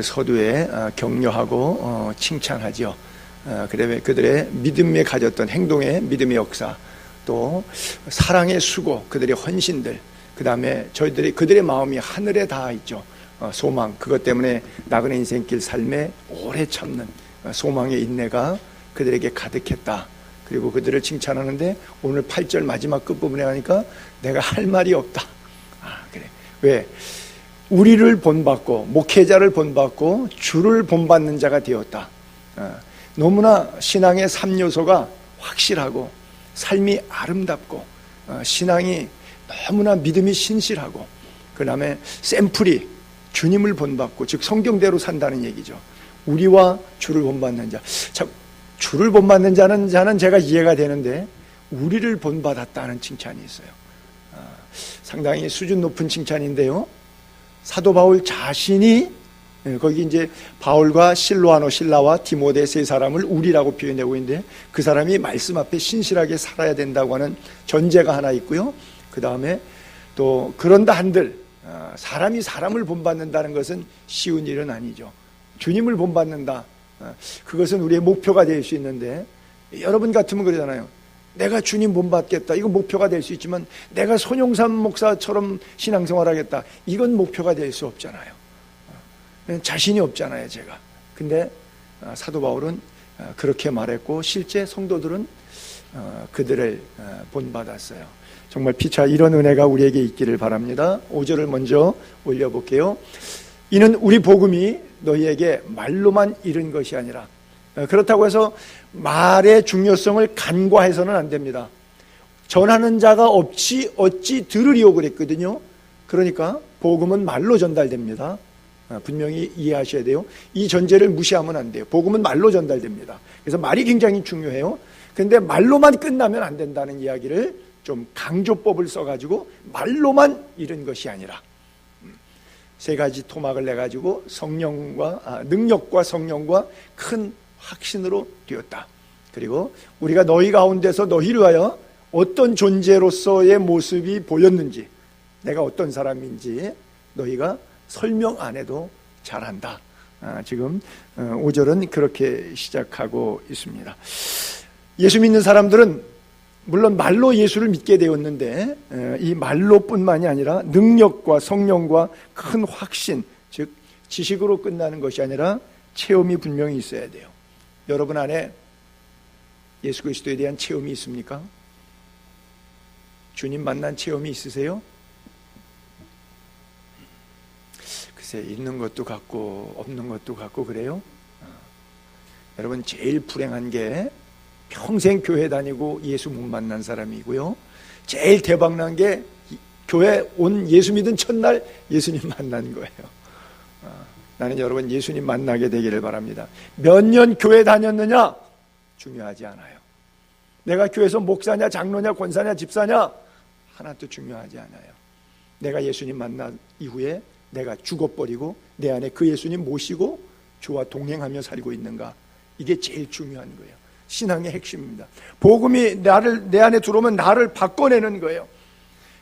서두에 격려하고 칭찬하죠. 그다음에 그들의 믿음에 가졌던 행동의 믿음의 역사, 또 사랑의 수고, 그들의 헌신들, 그다음에 그들의 마음이 하늘에 닿아 있죠. 소망, 그것 때문에 나그네 인생길 삶에 오래 참는 소망의 인내가 그들에게 가득했다. 그리고 그들을 칭찬하는데 오늘 8절 마지막 끝부분에 하니까 내가 할 말이 없다. 그래. 왜? 우리를 본받고 목회자를 본받고 주를 본받는 자가 되었다. 너무나 신앙의 3요소가 확실하고 삶이 아름답고 신앙이 너무나 믿음이 신실하고 그 다음에 샘플이 주님을 본받고 즉 성경대로 산다는 얘기죠. 우리와 주를 본받는 자. 참, 주를 본받는 자는 제가 이해가 되는데 우리를 본받았다는 칭찬이 있어요. 상당히 수준 높은 칭찬인데요. 사도 바울 자신이 거기 이제 바울과 실라와 디모데 세 사람을 우리라고 표현하고 있는데 그 사람이 말씀 앞에 신실하게 살아야 된다고 하는 전제가 하나 있고요. 그 다음에 또 그런다 한들 사람이 사람을 본받는다는 것은 쉬운 일은 아니죠. 주님을 본받는다. 그것은 우리의 목표가 될 수 있는데 여러분 같으면 그러잖아요. 내가 주님 본받겠다. 이건 목표가 될 수 있지만 내가 손용삼 목사처럼 신앙생활하겠다. 이건 목표가 될 수 없잖아요. 자신이 없잖아요, 제가. 근데 사도 바울은 그렇게 말했고 실제 성도들은 그들을 본받았어요. 정말 피차 이런 은혜가 우리에게 있기를 바랍니다. 5절을 먼저 올려볼게요. 이는 우리 복음이 너희에게 말로만 이른 것이 아니라 그렇다고 해서 말의 중요성을 간과해서는 안 됩니다. 전하는 자가 없이 어찌 들으리오 그랬거든요. 그러니까 복음은 말로 전달됩니다. 분명히 이해하셔야 돼요. 이 전제를 무시하면 안 돼요. 복음은 말로 전달됩니다. 그래서 말이 굉장히 중요해요. 그런데 말로만 끝나면 안 된다는 이야기를 좀 강조법을 써가지고 말로만 이른 것이 아니라 세 가지 토막을 내가지고 능력과 성령과 큰 확신으로 되었다. 그리고 우리가 너희 가운데서 너희를 위하여 어떤 존재로서의 모습이 보였는지 내가 어떤 사람인지 너희가 설명 안 해도 잘한다. 지금 5절은 그렇게 시작하고 있습니다. 예수 믿는 사람들은 물론 말로 예수를 믿게 되었는데 이 말로뿐만이 아니라 능력과 성령과 큰 확신, 즉 지식으로 끝나는 것이 아니라 체험이 분명히 있어야 돼요. 여러분 안에 예수 그리스도에 대한 체험이 있습니까? 주님 만난 체험이 있으세요? 글쎄, 있는 것도 같고 없는 것도 같고 그래요? 여러분 제일 불행한 게 평생 교회 다니고 예수 못 만난 사람이고요. 제일 대박난 게 교회 온 예수 믿은 첫날 예수님 만난 거예요. 나는 여러분 예수님 만나게 되기를 바랍니다. 몇 년 교회 다녔느냐? 중요하지 않아요. 내가 교회에서 목사냐, 장로냐, 권사냐, 집사냐? 하나도 중요하지 않아요. 내가 예수님 만난 이후에 내가 죽어버리고 내 안에 그 예수님 모시고 주와 동행하며 살고 있는가? 이게 제일 중요한 거예요. 신앙의 핵심입니다. 복음이 내 안에 들어오면 나를 바꿔내는 거예요.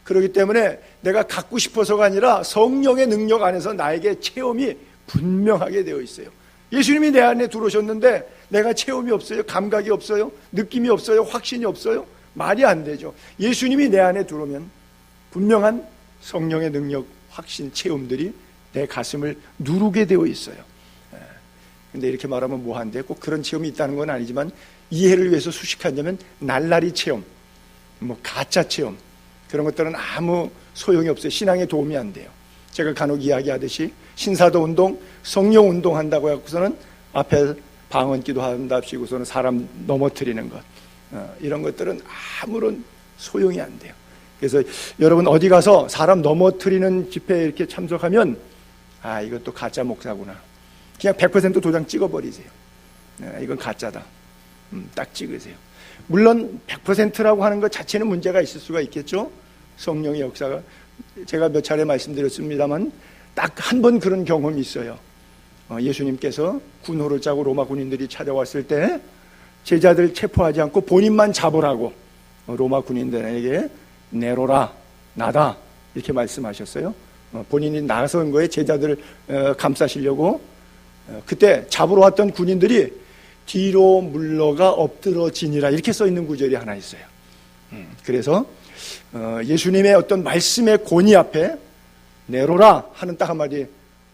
그렇기 때문에 내가 갖고 싶어서가 아니라 성령의 능력 안에서 나에게 체험이 분명하게 되어 있어요. 예수님이 내 안에 들어오셨는데 내가 체험이 없어요? 감각이 없어요? 느낌이 없어요? 확신이 없어요? 말이 안 되죠. 예수님이 내 안에 들어오면 분명한 성령의 능력, 확신, 체험들이 내 가슴을 누르게 되어 있어요. 근데 이렇게 말하면 뭐한데 꼭 그런 체험이 있다는 건 아니지만 이해를 위해서 수식하자면 날라리 체험, 가짜 체험 그런 것들은 아무 소용이 없어요. 신앙에 도움이 안 돼요. 제가 간혹 이야기하듯이 신사도 운동, 성령 운동 한다고 해서는 앞에 방언기도 한답시고서는 사람 넘어뜨리는 것 이런 것들은 아무런 소용이 안 돼요. 그래서 여러분 어디 가서 사람 넘어뜨리는 집회에 이렇게 참석하면 이건 또 가짜 목사구나. 그냥 100% 도장 찍어버리세요. 이건 가짜다. 딱 찍으세요. 물론 100%라고 하는 것 자체는 문제가 있을 수가 있겠죠. 성령의 역사가 제가 몇 차례 말씀드렸습니다만 딱 한 번 그런 경험이 있어요. 예수님께서 군호를 짜고 로마 군인들이 찾아왔을 때 제자들 체포하지 않고 본인만 잡으라고 로마 군인들에게 네로라 나다 이렇게 말씀하셨어요. 본인이 나선 거에 제자들을 감싸시려고 그때 잡으러 왔던 군인들이 뒤로 물러가 엎드러지니라 이렇게 써 있는 구절이 하나 있어요. 그래서 예수님의 어떤 말씀의 권위 앞에 내로라 하는 딱 한마디,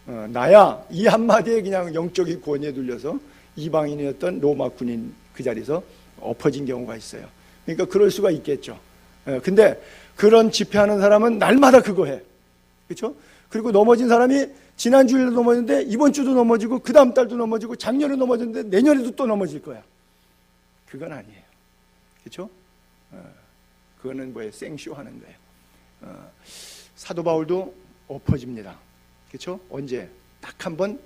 나야, 이 한마디에 그냥 영적인 권위에 눌려서 이방인이었던 로마 군인 그 자리에서 엎어진 경우가 있어요. 그러니까 그럴 수가 있겠죠. 근데 그런 집회하는 사람은 날마다 그거 해. 그렇죠? 그리고 넘어진 사람이 지난주에도 넘어졌는데 이번 주도 넘어지고 그 다음 달도 넘어지고 작년에 넘어졌는데 내년에도 또 넘어질 거야. 그건 아니에요. 그렇죠? 그거는 뭐예요? 생쇼 하는 거예요. 사도 바울도 엎어집니다. 그렇죠? 언제? 딱 한 번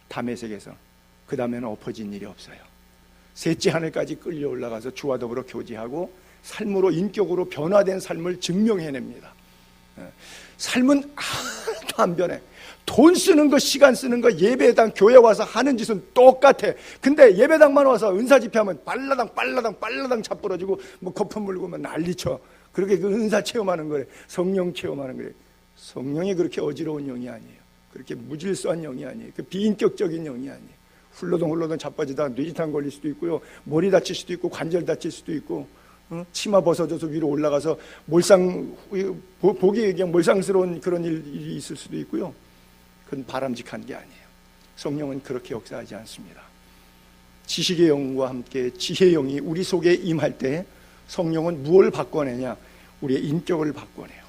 다메섹에서. 그 다음에는 엎어진 일이 없어요. 셋째 하늘까지 끌려 올라가서 주와 더불어 교제하고 삶으로 인격으로 변화된 삶을 증명해냅니다. 삶은 하나도 안 변해. 돈 쓰는 거, 시간 쓰는 거, 예배당 교회 와서 하는 짓은 똑같아. 근데 예배당만 와서 은사 집회하면 빨라당 자빠러지고 뭐 거품 물고 막 난리쳐. 그렇게 그 은사 체험하는 거래. 성령 체험하는 거래. 성령이 그렇게 어지러운 영이 아니에요. 그렇게 무질서한 영이 아니에요. 그 비인격적인 영이 아니에요. 훌러덩 자빠지다가 뇌지탕 걸릴 수도 있고요, 머리 다칠 수도 있고 관절 다칠 수도 있고, 치마 벗어져서 위로 올라가서 보기에 그냥 몰상스러운 그런 일이 있을 수도 있고요. 그건 바람직한 게 아니에요. 성령은 그렇게 역사하지 않습니다. 지식의 영과 함께 지혜의 영이 우리 속에 임할 때 성령은 무엇을 바꿔내냐? 우리의 인격을 바꿔내요.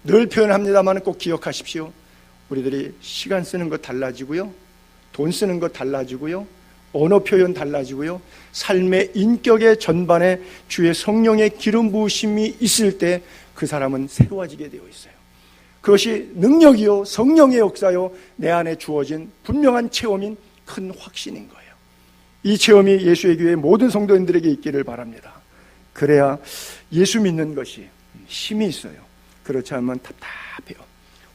늘 표현합니다만 꼭 기억하십시오. 우리들이 시간 쓰는 거 달라지고요, 돈 쓰는 거 달라지고요, 언어 표현 달라지고요, 삶의 인격의 전반에 주의 성령의 기름 부으심이 있을 때 그 사람은 새로워지게 되어 있어요. 그것이 능력이요, 성령의 역사요, 내 안에 주어진 분명한 체험인 큰 확신인 거예요. 이 체험이 예수의 교회 모든 성도인들에게 있기를 바랍니다. 그래야 예수 믿는 것이 힘이 있어요. 그렇지 않으면 답답해요.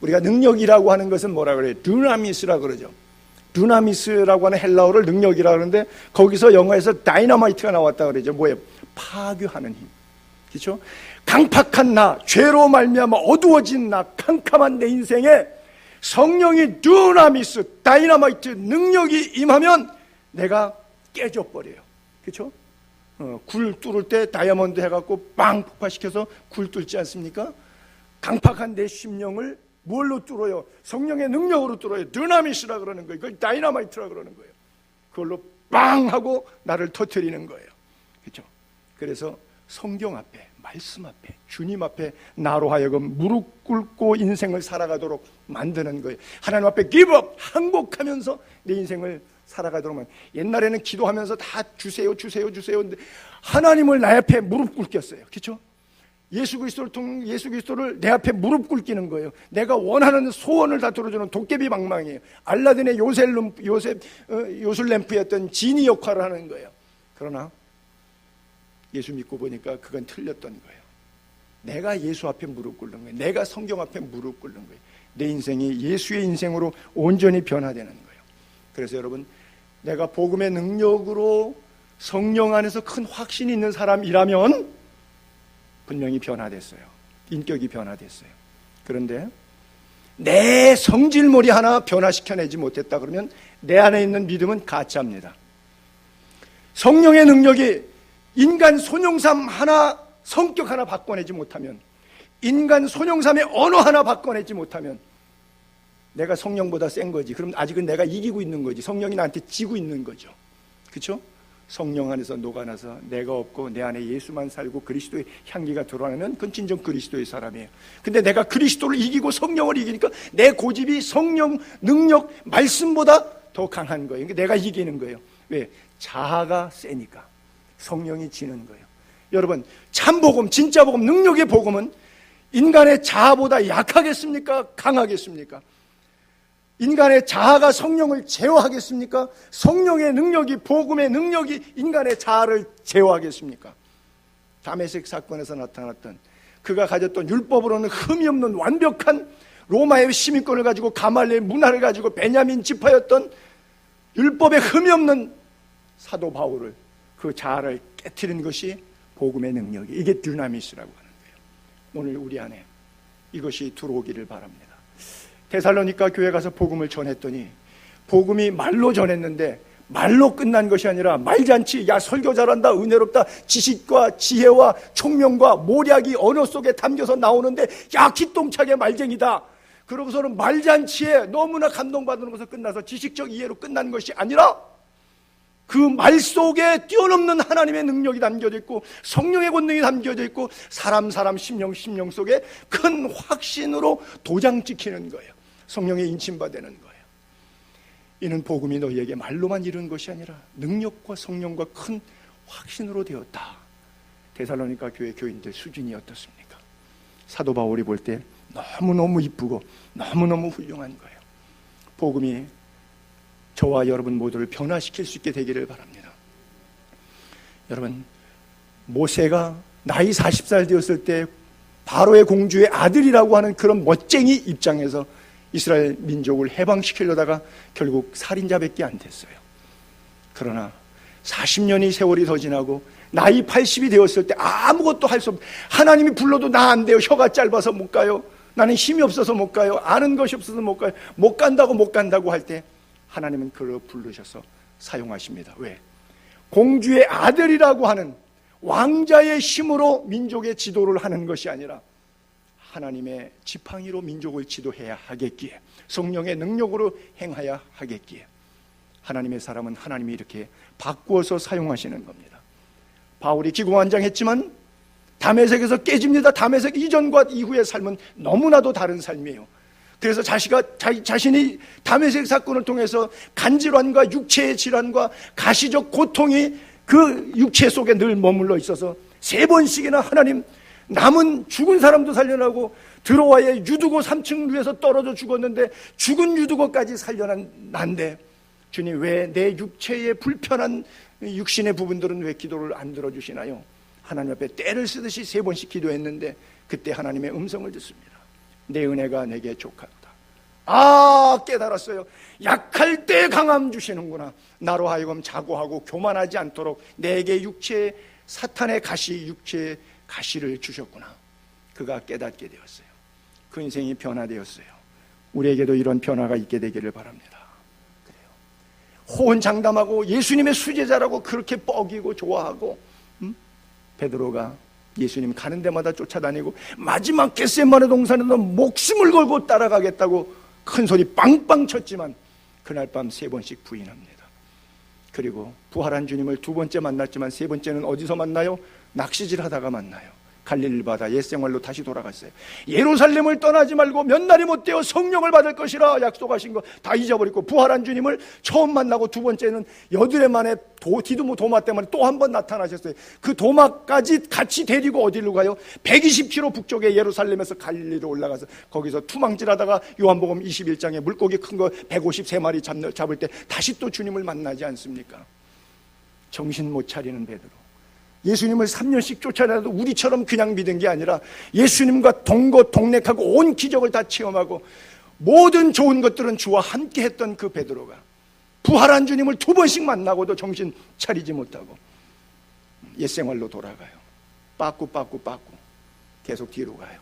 우리가 능력이라고 하는 것은 뭐라 그래요? 두나미스라 그러죠. 두나미스라고 하는 헬라어를 능력이라고 하는데 거기서 영어에서 다이너마이트가 나왔다 그러죠. 뭐예요? 파괴하는 힘. 그렇죠? 강팍한 나, 죄로 말미암아 어두워진 나, 캄캄한 내 인생에 성령이 두나미스, 다이너마이트 능력이 임하면 내가 깨져버려요. 그렇죠? 굴 뚫을 때 다이아몬드 해갖고 빵 폭파시켜서 굴 뚫지 않습니까? 강팍한 내 심령을 뭘로 뚫어요? 성령의 능력으로 뚫어요. 드나미스라 그러는 거예요. 그걸 다이너마이트라 그러는 거예요. 그걸로 빵 하고 나를 터뜨리는 거예요. 그렇죠? 그래서 성경 앞에, 말씀 앞에, 주님 앞에 나로 하여금 무릎 꿇고 인생을 살아가도록 만드는 거예요. 하나님 앞에 기브업, 항복하면서 내 인생을 살아가도록 만. 옛날에는 기도하면서 다 주세요. 근데 하나님을 나 앞에 무릎 꿇겠어요. 그렇죠? 예수 그리스도를 내 앞에 무릎 꿇기는 거예요. 내가 원하는 소원을 다 들어주는 도깨비 방망이에요. 알라딘의 요술램프였던 지니 역할을 하는 거예요. 그러나 예수 믿고 보니까 그건 틀렸던 거예요. 내가 예수 앞에 무릎 꿇는 거예요. 내가 성경 앞에 무릎 꿇는 거예요. 내 인생이 예수의 인생으로 온전히 변화되는 거예요. 그래서 여러분, 내가 복음의 능력으로 성령 안에서 큰 확신이 있는 사람이라면 분명히 변화됐어요. 인격이 변화됐어요. 그런데 내 성질머리 하나 변화시켜내지 못했다 그러면 내 안에 있는 믿음은 가짜입니다. 성령의 능력이 인간 손용삼 하나, 성격 하나 바꿔내지 못하면, 인간 손용삼의 언어 하나 바꿔내지 못하면 내가 성령보다 센 거지. 그럼 아직은 내가 이기고 있는 거지. 성령이 나한테 지고 있는 거죠. 그렇죠? 성령 안에서 녹아나서 내가 없고 내 안에 예수만 살고 그리스도의 향기가 드러나면 그건 진정 그리스도의 사람이에요. 근데 내가 그리스도를 이기고 성령을 이기니까 내 고집이 성령, 능력, 말씀보다 더 강한 거예요. 그러니까 내가 이기는 거예요. 왜? 자아가 세니까. 성령이 지는 거예요. 여러분, 참복음, 진짜 복음, 능력의 복음은 인간의 자아보다 약하겠습니까? 강하겠습니까? 인간의 자아가 성령을 제어하겠습니까? 성령의 능력이, 복음의 능력이 인간의 자아를 제어하겠습니까? 다메섹 사건에서 나타났던, 그가 가졌던 율법으로는 흠이 없는 완벽한 로마의 시민권을 가지고 가말리엘 문화를 가지고 베냐민 지파였던 율법에 흠이 없는 사도 바울을, 그 자아를 깨트린 것이 복음의 능력이, 이게 드나미스라고 하는 거예요. 오늘 우리 안에 이것이 들어오기를 바랍니다. 데살로니가 교회 가서 복음을 전했더니 복음이 말로 전했는데 말로 끝난 것이 아니라 말잔치, 야 설교 잘한다, 은혜롭다, 지식과 지혜와 총명과 모략이 언어 속에 담겨서 나오는데 야 기똥차게 말쟁이다. 그러고서는 말잔치에 너무나 감동받는 것으로 끝나서 지식적 이해로 끝난 것이 아니라 그 말 속에 뛰어넘는 하나님의 능력이 담겨져 있고 성령의 권능이 담겨져 있고 사람 심령 속에 큰 확신으로 도장 찍히는 거예요. 성령의 인침받는 거예요. 이는 복음이 너희에게 말로만 이룬 것이 아니라 능력과 성령과 큰 확신으로 되었다. 데살로니가 교회 교인들 수준이 어떻습니까? 사도 바울이 볼 때 너무너무 이쁘고 너무너무 훌륭한 거예요. 복음이 저와 여러분 모두를 변화시킬 수 있게 되기를 바랍니다. 여러분, 모세가 나이 40살 되었을 때 바로의 공주의 아들이라고 하는 그런 멋쟁이 입장에서 이스라엘 민족을 해방시키려다가 결국 살인자밖에 안 됐어요. 그러나 40년이 세월이 더 지나고 나이 80이 되었을 때 아무것도 할 수 없, 하나님이 불러도 나 안 돼요. 혀가 짧아서 못 가요. 나는 힘이 없어서 못 가요. 아는 것이 없어서 못 가요. 못 간다고 할 때 하나님은 그를 부르셔서 사용하십니다. 왜? 공주의 아들이라고 하는 왕자의 힘으로 민족의 지도를 하는 것이 아니라 하나님의 지팡이로 민족을 지도해야 하겠기에, 성령의 능력으로 행하야 하겠기에 하나님의 사람은 하나님이 이렇게 바꾸어서 사용하시는 겁니다. 바울이 기고만장했지만 다메섹에서 깨집니다. 다메섹 이전과 이후의 삶은 너무나도 다른 삶이에요. 그래서 자신이 다메섹 사건을 통해서 간질환과 육체의 질환과 가시적 고통이 그 육체 속에 늘 머물러 있어서 3번씩이나 하나님, 남은 죽은 사람도 살려나고 드로아의 유두고 3층 위에서 떨어져 죽었는데 죽은 유두고까지 살려난데 주님, 왜 내 육체의 불편한 육신의 부분들은 왜 기도를 안 들어주시나요? 하나님 앞에 때를 쓰듯이 3번씩 기도했는데 그때 하나님의 음성을 듣습니다. 내 은혜가 내게 족하다. 깨달았어요. 약할 때 강함 주시는구나. 나로 하여금 자고하고 교만하지 않도록 내게 육체의 사탄의 가시, 육체의 가시를 주셨구나. 그가 깨닫게 되었어요. 그 인생이 변화되었어요. 우리에게도 이런 변화가 있게 되기를 바랍니다. 그래요. 호언장담하고 예수님의 수제자라고 그렇게 뻐기고 좋아하고, 베드로가 예수님 가는 데마다 쫓아다니고 마지막 겟세마네 동산에도 목숨을 걸고 따라가겠다고 큰 소리 빵빵 쳤지만 그날 밤 3번씩 부인합니다. 그리고 부활한 주님을 2번째 만났지만 3번째는 어디서 만나요? 낚시질 하다가 만나요. 갈릴리 바다 옛생활로 다시 돌아갔어요. 예루살렘을 떠나지 말고 몇 날이 못 되어 성령을 받을 것이라 약속하신 거 다 잊어버리고 부활한 주님을 처음 만나고 2번째는 여드레 만에 디두모 도마 때문에 또 한 번 나타나셨어요. 그 도마까지 같이 데리고 어디로 가요? 120km 북쪽에 예루살렘에서 갈릴리로 올라가서 거기서 투망질하다가 요한복음 21장에 물고기 큰 거 153마리 잡을 때 다시 또 주님을 만나지 않습니까? 정신 못 차리는 베드로, 예수님을 3년씩 쫓아내도 우리처럼 그냥 믿은 게 아니라 예수님과 동거동락하고 온 기적을 다 체험하고 모든 좋은 것들은 주와 함께 했던 그 베드로가 부활한 주님을 2번씩 만나고도 정신 차리지 못하고 옛생활로 돌아가요. 빠꾸 계속 뒤로 가요.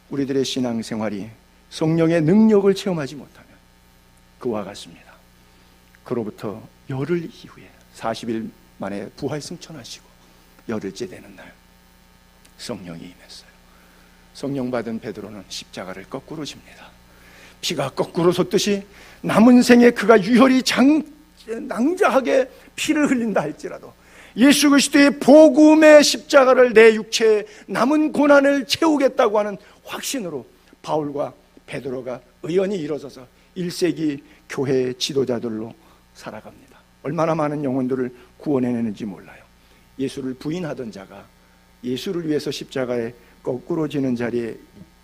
우리들의 신앙생활이 성령의 능력을 체험하지 못하면 그와 같습니다. 그로부터 열흘 이후에 40일 만에 부활 승천하시고 열흘째 되는 날 성령이 임했어요. 성령 받은 베드로는 십자가를 거꾸로 집니다. 피가 거꾸로 솟듯이 남은 생에 그가 유혈이 낭자하게 피를 흘린다 할지라도 예수 그리스도의 복음의 십자가를 내 육체에 남은 고난을 채우겠다고 하는 확신으로 바울과 베드로가 의연히 일어서서 1세기 교회의 지도자들로 살아갑니다. 얼마나 많은 영혼들을 구원해내는지 몰라요. 예수를 부인하던 자가 예수를 위해서 십자가에 거꾸로 지는 자리에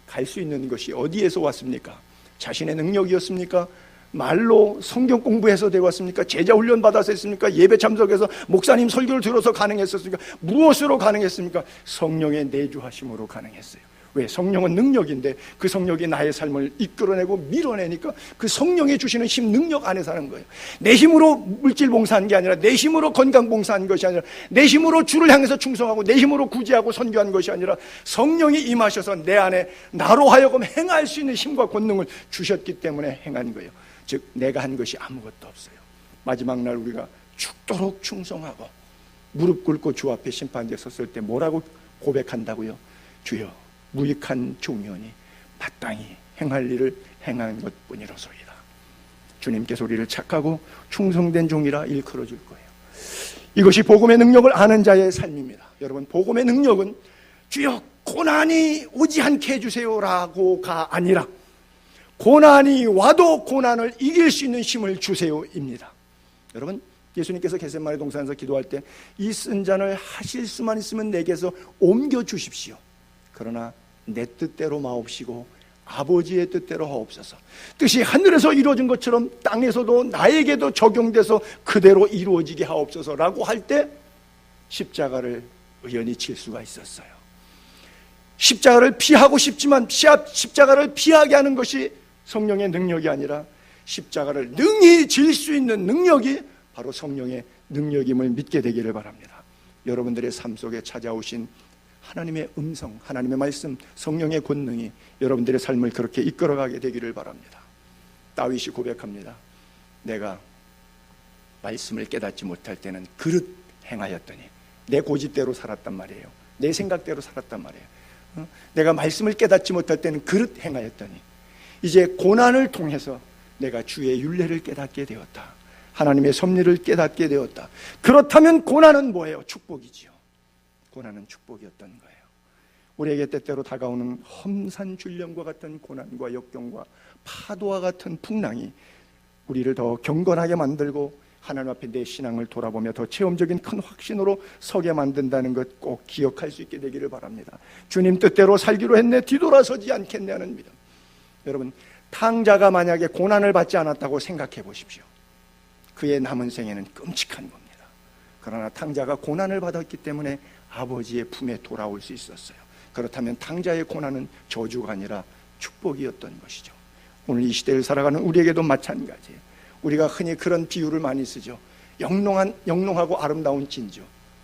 갈 수 있는 것이 어디에서 왔습니까? 자신의 능력이었습니까? 말로 성경 공부해서 되었습니까? 제자 훈련 받아서 했습니까? 예배 참석해서 목사님 설교를 들어서 가능했었습니까? 무엇으로 가능했습니까? 성령의 내주하심으로 가능했어요. 왜? 성령은 능력인데 그 성령이 나의 삶을 이끌어내고 밀어내니까 그 성령이 주시는 힘, 능력 안에 사는 거예요. 내 힘으로 물질 봉사한 게 아니라, 내 힘으로 건강 봉사한 것이 아니라, 내 힘으로 주를 향해서 충성하고 내 힘으로 구제하고 선교한 것이 아니라 성령이 임하셔서 내 안에 나로 하여금 행할 수 있는 힘과 권능을 주셨기 때문에 행한 거예요. 즉 내가 한 것이 아무것도 없어요. 마지막 날 우리가 죽도록 충성하고 무릎 꿇고 주 앞에 심판대에 섰을 때 뭐라고 고백한다고요? 주여, 무익한 종이오니 마땅히 행할 일을 행한 것뿐이로소이다. 주님께서 우리를 착하고 충성된 종이라 일컬어 줄 거예요. 이것이 복음의 능력을 아는 자의 삶입니다. 여러분, 복음의 능력은 주여 고난이 오지 않게 해주세요라고가 아니라 고난이 와도 고난을 이길 수 있는 힘을 주세요입니다. 여러분, 예수님께서 겟세마네 동산에서 기도할 때 이 쓴 잔을 하실 수만 있으면 내게서 옮겨 주십시오. 그러나 내 뜻대로 마옵시고 아버지의 뜻대로 하옵소서. 뜻이 하늘에서 이루어진 것처럼 땅에서도 나에게도 적용돼서 그대로 이루어지게 하옵소서라고 할 때 십자가를 의연히 칠 수가 있었어요. 십자가를 피하고 싶지만 십자가를 피하게 하는 것이 성령의 능력이 아니라 십자가를 능히 질 수 있는 능력이 바로 성령의 능력임을 믿게 되기를 바랍니다. 여러분들의 삶 속에 찾아오신 하나님의 음성, 하나님의 말씀, 성령의 권능이 여러분들의 삶을 그렇게 이끌어가게 되기를 바랍니다. 다윗이 고백합니다. 내가 말씀을 깨닫지 못할 때는 그릇 행하였더니 내 고집대로 살았단 말이에요. 내 생각대로 살았단 말이에요. 내가 말씀을 깨닫지 못할 때는 그릇 행하였더니 이제 고난을 통해서 내가 주의 율례를 깨닫게 되었다. 하나님의 섭리를 깨닫게 되었다. 그렇다면 고난은 뭐예요? 축복이지요. 고난은 축복이었던 거예요. 우리에게 때때로 다가오는 험산줄령과 같은 고난과 역경과 파도와 같은 풍랑이 우리를 더 경건하게 만들고 하나님 앞에 내 신앙을 돌아보며 더 체험적인 큰 확신으로 서게 만든다는 것 꼭 기억할 수 있게 되기를 바랍니다. 주님 뜻대로 살기로 했네, 뒤돌아서지 않겠네 하는 믿음. 여러분, 탕자가 만약에 고난을 받지 않았다고 생각해 보십시오. 그의 남은 생애는 끔찍한 겁니다. 그러나 탕자가 고난을 받았기 때문에 아버지의 품에 돌아올 수 있었어요. 그렇다면 탕자의 고난은 저주가 아니라 축복이었던 것이죠. 오늘 이 시대를 살아가는 우리에게도 마찬가지예요. 우리가 흔히 그런 비유를 많이 쓰죠. 영롱하고 아름다운 진주,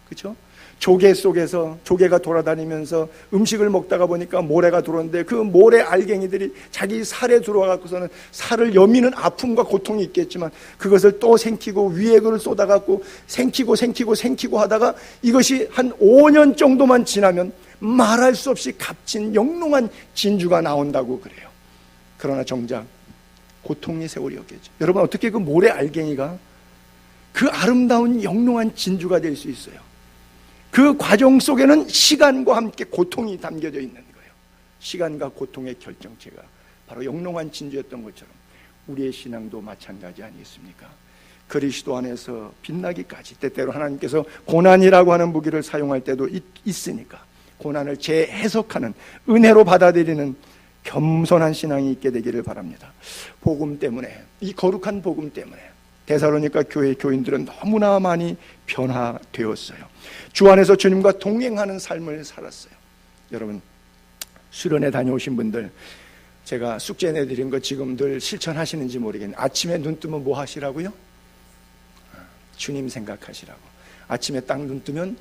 그렇죠? 조개 속에서 조개가 돌아다니면서 음식을 먹다가 보니까 모래가 들어오는데 그 모래 알갱이들이 자기 살에 들어와갖고서는 살을 여미는 아픔과 고통이 있겠지만 그것을 또 생기고 위에 그를 쏟아갖고 생기고 하다가 이것이 한 5년 정도만 지나면 말할 수 없이 값진 영롱한 진주가 나온다고 그래요. 그러나 정작 고통의 세월이었겠죠. 여러분, 어떻게 그 모래 알갱이가 그 아름다운 영롱한 진주가 될 수 있어요? 그 과정 속에는 시간과 함께 고통이 담겨져 있는 거예요. 시간과 고통의 결정체가 바로 영롱한 진주였던 것처럼 우리의 신앙도 마찬가지 아니겠습니까? 그리스도 안에서 빛나기까지 때때로 하나님께서 고난이라고 하는 무기를 사용할 때도 있으니까 고난을 재해석하는, 은혜로 받아들이는 겸손한 신앙이 있게 되기를 바랍니다. 복음 때문에, 이 거룩한 복음 때문에 데살로니가 교회 교인들은 너무나 많이 변화되었어요. 주 안에서 주님과 동행하는 삶을 살았어요. 여러분, 수련회 다녀오신 분들, 제가 숙제 내드린 거 지금 늘 실천하시는지 모르겠는데 아침에 눈 뜨면 뭐 하시라고요? 주님 생각하시라고. 아침에 딱 눈 뜨면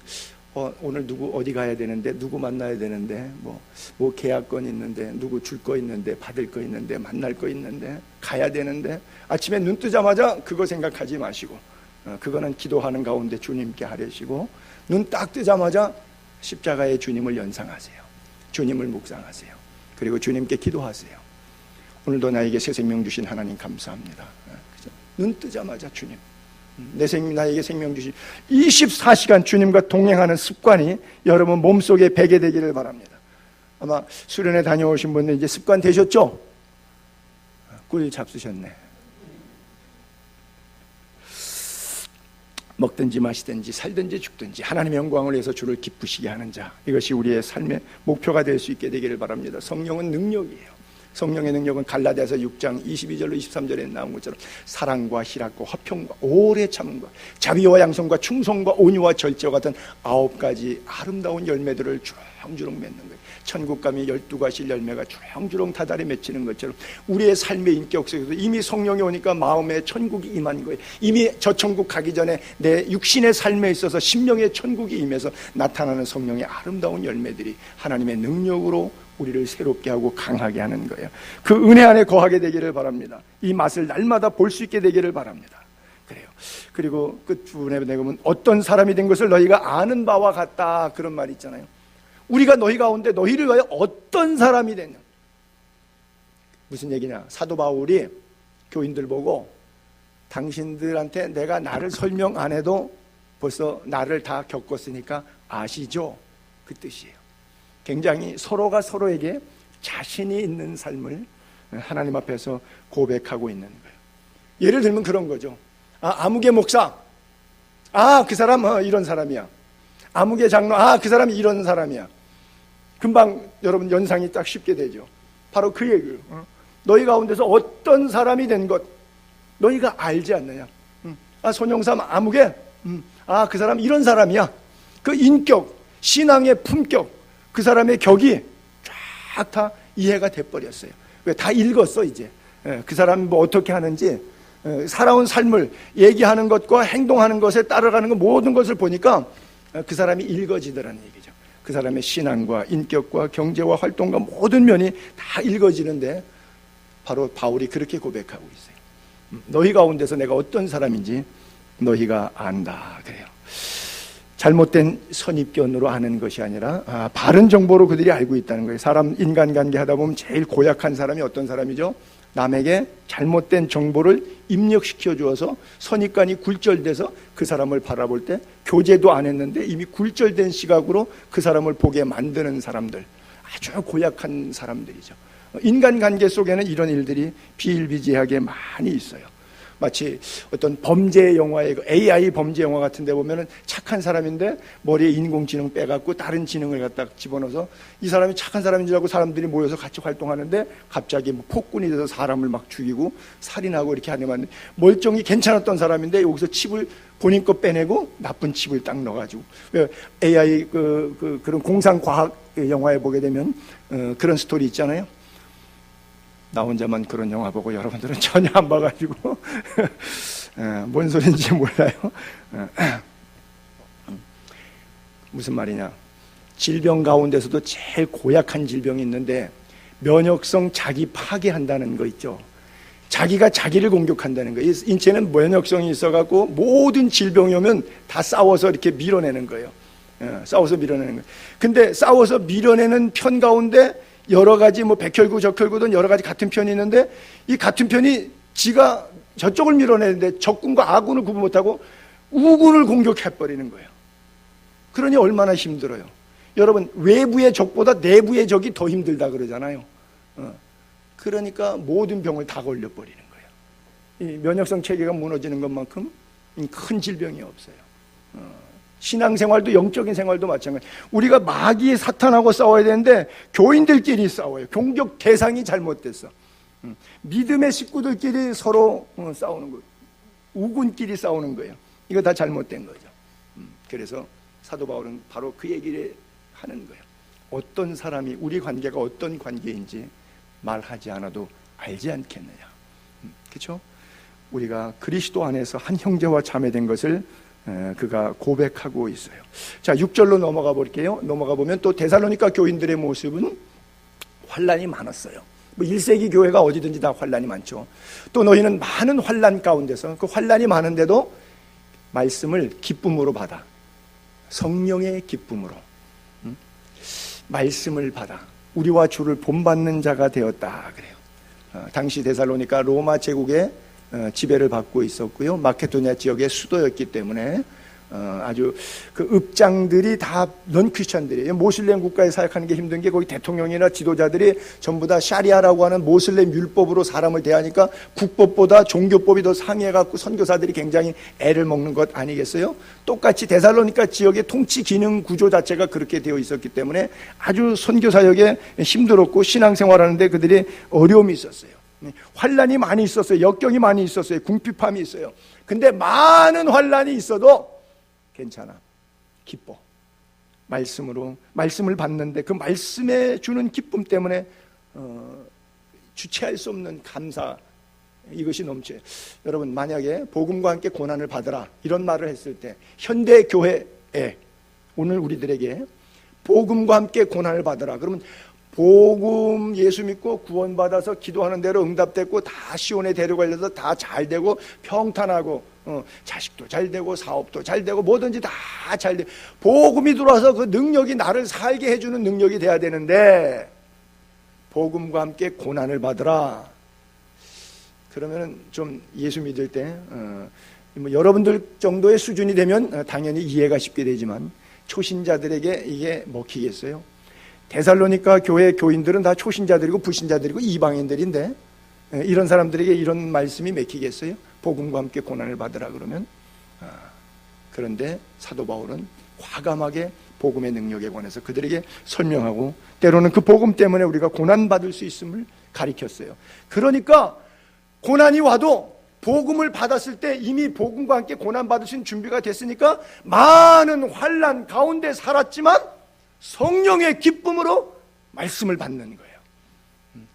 오늘 누구 어디 가야 되는데, 누구 만나야 되는데, 뭐 계약건 있는데, 누구 줄 거 있는데, 받을 거 있는데, 만날 거 있는데, 가야 되는데, 아침에 눈 뜨자마자 그거 생각하지 마시고, 그거는 기도하는 가운데 주님께 하려시고, 눈 딱 뜨자마자 십자가의 주님을 연상하세요. 주님을 묵상하세요. 그리고 주님께 기도하세요. 오늘도 나에게 새 생명 주신 하나님 감사합니다. 눈 뜨자마자 주님, 내 생명, 나에게 생명 주신 24시간 주님과 동행하는 습관이 여러분 몸속에 배게 되기를 바랍니다. 아마 수련회 다녀오신 분들 이제 습관 되셨죠? 꿀 잡수셨네. 먹든지 마시든지 살든지 죽든지 하나님의 영광을 위해서 주를 기쁘시게 하는 자, 이것이 우리의 삶의 목표가 될 수 있게 되기를 바랍니다. 성령은 능력이에요. 성령의 능력은 갈라디아서 6장 22절로 23절에 나온 것처럼 사랑과 희락과 화평과 오래 참음과 자비와 양성과 충성과 온유와 절제와 같은 9가지 아름다운 열매들을 주렁주렁 맺는 거예요. 천국감이 12가지 열매가 주렁주렁 다달이 맺히는 것처럼 우리의 삶의 인격 속에서 이미 성령이 오니까 마음에 천국이 임한 거예요. 이미 저 천국 가기 전에 내 육신의 삶에 있어서 심령의 천국이 임해서 나타나는 성령의 아름다운 열매들이 하나님의 능력으로 우리를 새롭게 하고 강하게 하는 거예요. 그 은혜 안에 거하게 되기를 바랍니다. 이 맛을 날마다 볼 수 있게 되기를 바랍니다. 그래요. 그리고 끝부분에 보면 어떤 사람이 된 것을 너희가 아는 바와 같다, 그런 말이 있잖아요. 우리가 너희 가운데 너희를 위하여 어떤 사람이 됐냐. 무슨 얘기냐? 사도 바울이 교인들 보고 당신들한테 내가 나를 설명 안 해도 벌써 나를 다 겪었으니까 아시죠? 그 뜻이에요. 굉장히 서로가 서로에게 자신이 있는 삶을 하나님 앞에서 고백하고 있는 거예요. 예를 들면 그런 거죠. 아무개 목사, 그 사람 이런 사람이야. 아무개 장로, 그 사람이 이런 사람이야. 금방 여러분 연상이 딱 쉽게 되죠. 바로 그 얘기예요. 너희 가운데서 어떤 사람이 된 것 너희가 알지 않느냐. 손영삼 아무개, 그 사람 이런 사람이야. 그 인격, 신앙의 품격, 그 사람의 격이 쫙 다 이해가 돼버렸어요. 왜? 다 읽었어 이제. 그 사람이 뭐 어떻게 하는지, 살아온 삶을 얘기하는 것과 행동하는 것에 따라가는 것, 모든 것을 보니까 그 사람이 읽어지더라는 얘기죠. 그 사람의 신앙과 인격과 경제와 활동과 모든 면이 다 읽어지는데 바로 바울이 그렇게 고백하고 있어요. 너희 가운데서 내가 어떤 사람인지 너희가 안다, 그래요. 잘못된 선입견으로 아는 것이 아니라 바른 정보로 그들이 알고 있다는 거예요. 사람 인간관계 하다 보면 제일 고약한 사람이 어떤 사람이죠? 남에게 잘못된 정보를 입력시켜 주어서 선입관이 굴절돼서 그 사람을 바라볼 때 교제도 안 했는데 이미 굴절된 시각으로 그 사람을 보게 만드는 사람들, 아주 고약한 사람들이죠. 인간관계 속에는 이런 일들이 비일비재하게 많이 있어요. 마치 어떤 범죄 영화에, AI 범죄 영화 같은 데 보면은 착한 사람인데 머리에 인공지능 빼갖고 다른 지능을 갖다 집어넣어서 이 사람이 착한 사람인 줄 알고 사람들이 모여서 같이 활동하는데 갑자기 뭐 폭군이 돼서 사람을 막 죽이고 살인하고 이렇게 하면 멀쩡히 괜찮았던 사람인데 여기서 칩을 본인 거 빼내고 나쁜 칩을 딱 넣어가지고, AI 그런 공상과학 영화에 보게 되면 그런 스토리 있잖아요. 나 혼자만 그런 영화 보고 여러분들은 전혀 안 봐가지고 뭔 소린지 몰라요. 무슨 말이냐? 질병 가운데서도 제일 고약한 질병이 있는데 면역성 자기 파괴한다는 거 있죠. 자기가 자기를 공격한다는 거예요. 인체는 면역성이 있어갖고 모든 질병이 오면 다 싸워서 이렇게 밀어내는 거예요. 싸워서 밀어내는 거예요. 근데 싸워서 밀어내는 편 가운데 여러 가지 뭐 백혈구 적혈구든 여러 가지 같은 편이 있는데 이 같은 편이 지가 저쪽을 밀어내는데 적군과 아군을 구분 못하고 우군을 공격해버리는 거예요. 그러니 얼마나 힘들어요. 여러분, 외부의 적보다 내부의 적이 더 힘들다 그러잖아요. 그러니까 모든 병을 다 걸려버리는 거예요. 이 면역성 체계가 무너지는 것만큼 큰 질병이 없어요. 신앙생활도 영적인 생활도 마찬가지. 우리가 마귀의 사탄하고 싸워야 되는데 교인들끼리 싸워요. 공격 대상이 잘못됐어. 믿음의 식구들끼리 서로 싸우는 거예요. 우군끼리 싸우는 거예요. 이거 다 잘못된 거죠. 그래서 사도 바울은 바로 그 얘기를 하는 거예요. 어떤 사람이, 우리 관계가 어떤 관계인지 말하지 않아도 알지 않겠느냐. 그렇죠? 우리가 그리스도 안에서 한 형제와 자매된 것을 그가 고백하고 있어요. 자, 6절로 넘어가 볼게요. 넘어가 보면 또 데살로니가 교인들의 모습은 환난이 많았어요. 뭐 1세기 교회가 어디든지 다 환난이 많죠. 또 너희는 많은 환난 가운데서 그 환난이 많은데도 말씀을 기쁨으로 받아, 성령의 기쁨으로 말씀을 받아 우리와 주를 본받는 자가 되었다 그래요. 당시 데살로니가 로마 제국의 지배를 받고 있었고요. 마케도니아 지역의 수도였기 때문에 아주 그 읍장들이 다 넌크리스찬들이에요. 모슬렘 국가에 사역하는 게 힘든 게 거기 대통령이나 지도자들이 전부 다 샤리아라고 하는 모슬렘 율법으로 사람을 대하니까 국법보다 종교법이 더 상해갖고 선교사들이 굉장히 애를 먹는 것 아니겠어요? 똑같이 데살로니가 지역의 통치 기능 구조 자체가 그렇게 되어 있었기 때문에 아주 선교사역에 힘들었고 신앙생활하는데 그들이 어려움이 있었어요. 환란이 많이 있었어요. 역경이 많이 있었어요. 궁핍함이 있어요. 근데 많은 환란이 있어도 괜찮아. 기뻐. 말씀을 받는데 그 말씀에 주는 기쁨 때문에 주체할 수 없는 감사, 이것이 넘쳐요. 여러분, 만약에 복음과 함께 고난을 받으라 이런 말을 했을 때 현대 교회에 오늘 우리들에게 복음과 함께 고난을 받으라 그러면 복음 예수 믿고 구원받아서 기도하는 대로 응답됐고 다 시온에 데려가려서 다 잘되고 평탄하고 자식도 잘되고 사업도 잘되고 뭐든지 다 잘되고 복음이 들어와서 그 능력이 나를 살게 해주는 능력이 돼야 되는데 복음과 함께 고난을 받으라. 그러면 좀 예수 믿을 때 뭐 여러분들 정도의 수준이 되면 당연히 이해가 쉽게 되지만 초신자들에게 이게 먹히겠어요? 데살로니가 교회 교인들은 다 초신자들이고 불신자들이고 이방인들인데 이런 사람들에게 이런 말씀이 맥히겠어요? 복음과 함께 고난을 받으라 그러면. 그런데 사도 바울은 과감하게 복음의 능력에 관해서 그들에게 설명하고 때로는 그 복음 때문에 우리가 고난받을 수 있음을 가르쳤어요. 그러니까 고난이 와도 복음을 받았을 때 이미 복음과 함께 고난받을 수 있는 준비가 됐으니까 많은 환난 가운데 살았지만 성령의 기쁨으로 말씀을 받는 거예요.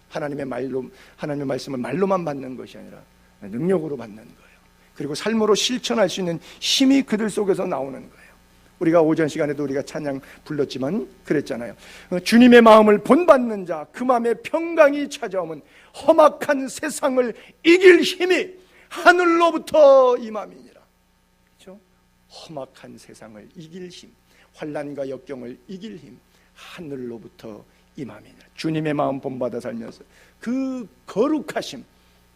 하나님의 말씀을 말로만 받는 것이 아니라 능력으로 받는 거예요. 그리고 삶으로 실천할 수 있는 힘이 그들 속에서 나오는 거예요. 우리가 오전 시간에도 우리가 찬양 불렀지만 그랬잖아요. 주님의 마음을 본받는 자, 그 마음에 평강이 찾아오면 험악한 세상을 이길 힘이 하늘로부터 임함이니라. 그렇죠? 험악한 세상을 이길 힘, 환난과 역경을 이길 힘, 하늘로부터 임함이니라. 주님의 마음 본받아 살면서 그 거룩하심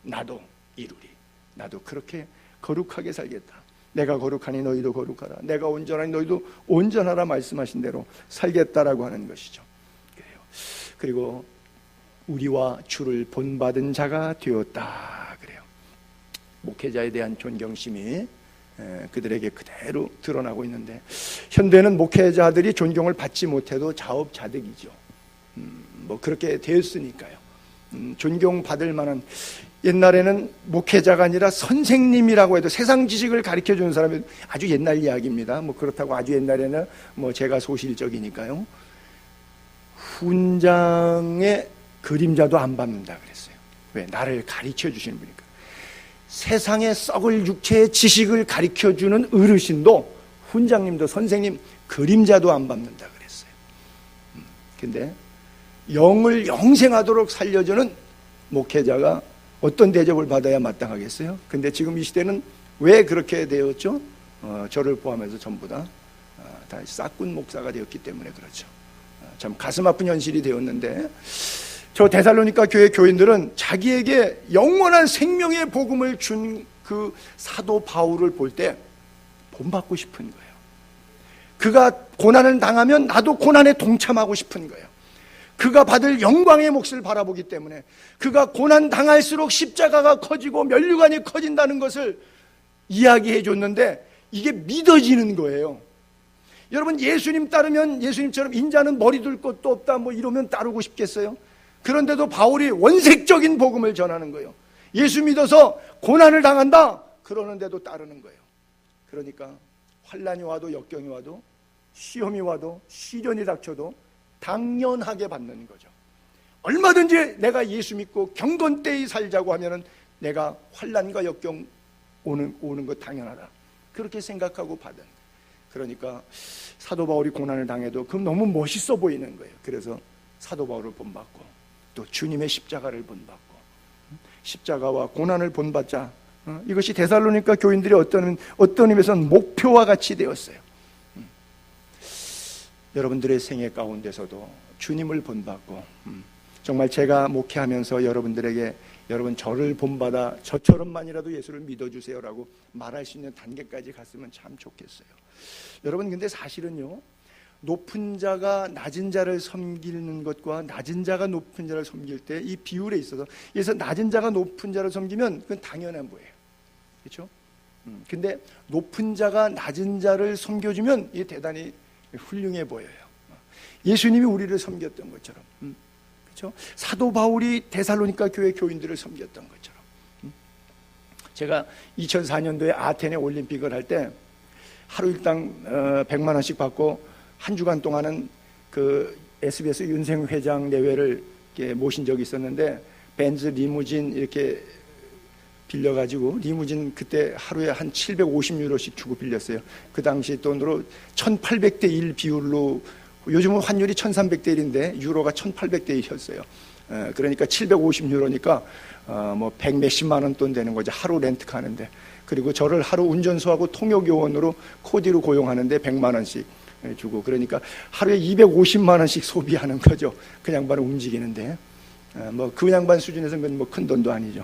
나도 이루리. 나도 그렇게 거룩하게 살겠다. 내가 거룩하니 너희도 거룩하라. 내가 온전하니 너희도 온전하라 말씀하신 대로 살겠다라고 하는 것이죠. 그리고 우리와 주를 본받은 자가 되었다 그래요. 목회자에 대한 존경심이 그들에게 그대로 드러나고 있는데 현대는 목회자들이 존경을 받지 못해도 자업자득이죠. 뭐 그렇게 되었으니까요. 존경받을 만한, 옛날에는 목회자가 아니라 선생님이라고 해도 세상 지식을 가르쳐주는 사람이 아주 옛날 이야기입니다. 뭐 그렇다고 아주 옛날에는 뭐 제가 소실적이니까요. 훈장의 그림자도 안 밟는다 그랬어요. 왜? 나를 가르쳐 주시는 분이니까. 세상에 썩을 육체의 지식을 가르쳐주는 어르신도, 훈장님도, 선생님 그림자도 안 밟는다 그랬어요. 근데 영을 영생하도록 살려주는 목회자가 어떤 대접을 받아야 마땅하겠어요? 근데 지금 이 시대는 왜 그렇게 되었죠? 저를 포함해서 전부 다 싹군 목사가 되었기 때문에 그렇죠. 참 가슴 아픈 현실이 되었는데, 저 데살로니가 교회 교인들은 자기에게 영원한 생명의 복음을 준 그 사도 바울을 볼 때 본받고 싶은 거예요. 그가 고난을 당하면 나도 고난에 동참하고 싶은 거예요. 그가 받을 영광의 몫을 바라보기 때문에 그가 고난 당할수록 십자가가 커지고 면류관이 커진다는 것을 이야기해 줬는데 이게 믿어지는 거예요. 여러분, 예수님 따르면 예수님처럼 인자는 머리 둘 것도 없다 뭐 이러면 따르고 싶겠어요? 그런데도 바울이 원색적인 복음을 전하는 거예요. 예수 믿어서 고난을 당한다 그러는데도 따르는 거예요. 그러니까 환난이 와도 역경이 와도 시험이 와도 시련이 닥쳐도 당연하게 받는 거죠. 얼마든지 내가 예수 믿고 경건되이 살자고 하면은 내가 환난과 역경 오는 거 당연하다 그렇게 생각하고 받은. 그러니까 사도 바울이 고난을 당해도 그럼 너무 멋있어 보이는 거예요. 그래서 사도 바울을 본받고 또 주님의 십자가를 본받고 십자가와 고난을 본받자. 이것이 데살로니가 교인들이 어떤 의미에서는 목표와 같이 되었어요. 여러분들의 생애 가운데서도 주님을 본받고, 정말 제가 목회하면서 여러분들에게 여러분 저를 본받아 저처럼만이라도 예수를 믿어주세요라고 말할 수 있는 단계까지 갔으면 참 좋겠어요. 여러분, 근데 사실은요, 높은 자가 낮은 자를 섬기는 것과 낮은 자가 높은 자를 섬길 때 이 비율에 있어서, 그래서 낮은 자가 높은 자를 섬기면 그건 당연한 거예요. 그렇죠? 근데 높은 자가 낮은 자를 섬겨주면 이게 대단히 훌륭해 보여요. 예수님이 우리를 섬겼던 것처럼, 그렇죠? 사도 바울이 데살로니가 교회 교인들을 섬겼던 것처럼. 제가 2004년도에 아테네 올림픽을 할 때 하루 일당 100만 원씩 받고 한 주간 동안은 그 SBS 윤생 회장 내외를 모신 적이 있었는데, 벤츠 리무진 이렇게 빌려가지고, 리무진 그때 하루에 한 750유로씩 주고 빌렸어요. 그 당시 돈으로 1800대 1 비율로 요즘은 환율이 1300대 1인데 유로가 1800대 1이었어요. 그러니까 750유로니까 뭐 100 몇십만 원 돈 되는 거죠. 하루 렌트카 하는데. 그리고 저를 하루 운전수하고 통역요원으로 코디로 고용하는데 100만 원씩 주고, 그러니까 하루에 250만 원씩 소비하는 거죠. 그 양반은 움직이는데. 뭐 그 양반 수준에서는 그건 뭐 큰 돈도 아니죠.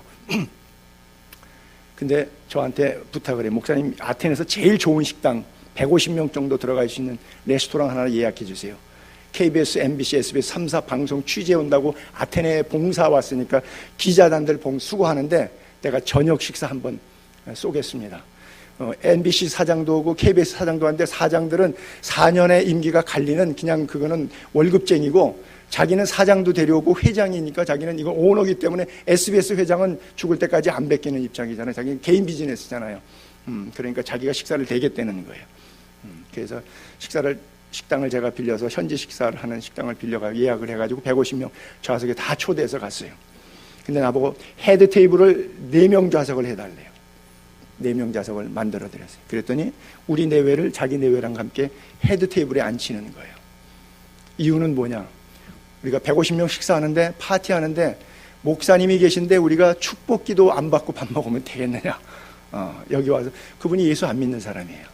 근데 저한테 부탁을 해요. 목사님, 아테네에서 제일 좋은 식당 150명 정도 들어갈 수 있는 레스토랑 하나 예약해 주세요. KBS, MBC, SBS 3사 방송 취재 온다고 아테네에 봉사 왔으니까 기자단들 수고하는데 내가 저녁 식사 한번 쏘겠습니다. MBC 사장도 오고 KBS 사장도 왔는데, 사장들은 4년의 임기가 갈리는, 그냥 그거는 월급쟁이고, 자기는 사장도 데려오고 회장이니까 자기는 이건 오너기 때문에 SBS 회장은 죽을 때까지 안 뺏기는 입장이잖아요. 자기는 개인 비즈니스잖아요. 그러니까 자기가 식사를 대겠다는 거예요. 그래서 식당을 제가 빌려서 현지 식사를 하는 식당을 빌려가 예약을 해가지고 150명 좌석에 다 초대해서 갔어요. 근데 나보고 헤드 테이블을 4명 좌석을 해달래요. 4명 좌석을 만들어 드렸어요. 그랬더니 우리 내외를 자기 내외랑 함께 헤드 테이블에 앉히는 거예요. 이유는 뭐냐? 우리가 150명 식사하는데, 파티하는데 목사님이 계신데 우리가 축복기도 안 받고 밥 먹으면 되겠느냐? 여기 와서, 그분이 예수 안 믿는 사람이에요.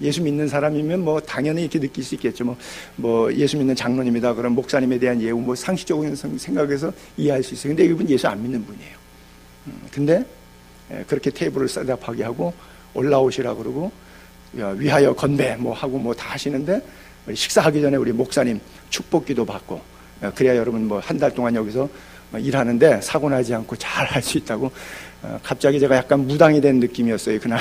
예수 믿는 사람이면 뭐 당연히 이렇게 느낄 수 있겠죠. 뭐 예수 믿는 장로님이다 그럼 목사님에 대한 예우, 뭐 상식적인 생각에서 이해할 수 있어요. 근데 이분 예수 안 믿는 분이에요. 근데 그렇게 테이블을 셋업하게 하고 올라오시라 그러고 위하여 건배 뭐 하고 뭐 다 하시는데, 식사하기 전에 우리 목사님 축복기도 받고, 그래야 여러분 뭐 한 달 동안 여기서 일하는데 사고 나지 않고 잘 할 수 있다고. 갑자기 제가 약간 무당이 된 느낌이었어요, 그날.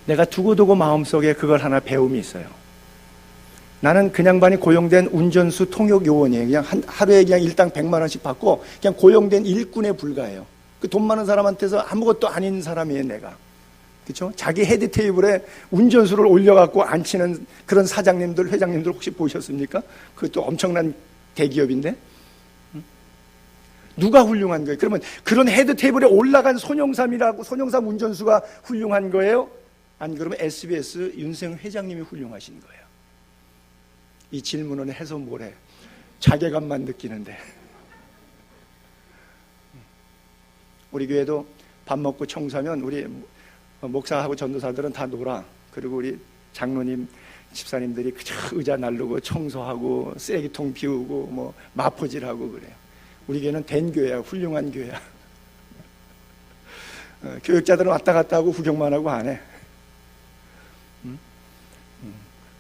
내가 두고두고 마음속에 그걸 하나 배움이 있어요. 나는 그 양반이 고용된 운전수 통역 요원이에요. 그냥 하루에 그냥 일당 100만 원씩 받고 그냥 고용된 일꾼에 불과해요. 그 돈 많은 사람한테서 아무것도 아닌 사람이에요, 내가. 그렇죠? 자기 헤드 테이블에 운전수를 올려갖고 앉히는 그런 사장님들, 회장님들 혹시 보셨습니까? 그것도 엄청난 대기업인데. 누가 훌륭한 거예요? 그러면 그런 헤드 테이블에 올라간 손영삼이라고, 손영삼 운전수가 훌륭한 거예요? 아니, 그러면 SBS 윤세영 회장님이 훌륭하신 거예요. 이 질문은 해서 뭐래? 자괴감만 느끼는데. 우리 교회도 밥 먹고 청소하면 우리 목사하고 전도사들은 다 놀아. 그리고 우리 장로님, 집사님들이 그저 의자 날르고 청소하고 쓰레기통 비우고 뭐 마포질하고 그래요. 우리 교회는 된 교회야, 훌륭한 교회야. 교육자들은 왔다 갔다 하고 구경만 하고 안 해.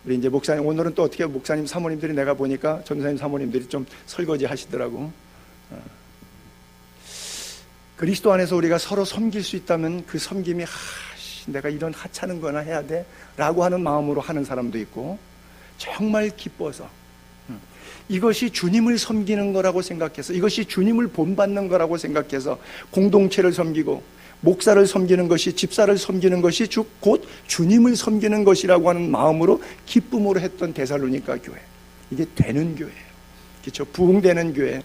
우리 이제 목사님, 오늘은 또 어떻게 목사님 사모님들이, 내가 보니까 전도사님 사모님들이 좀 설거지 하시더라고. 그리스도 안에서 우리가 서로 섬길 수 있다면 그 섬김이 내가 이런 하찮은 거나 해야 돼 라고 하는 마음으로 하는 사람도 있고, 정말 기뻐서 이것이 주님을 섬기는 거라고 생각해서, 이것이 주님을 본받는 거라고 생각해서 공동체를 섬기고 목사를 섬기는 것이, 집사를 섬기는 것이 곧 주님을 섬기는 것이라고 하는 마음으로 기쁨으로 했던 데살로니가 교회. 이게 되는 교회예요. 그렇죠? 부흥되는 교회,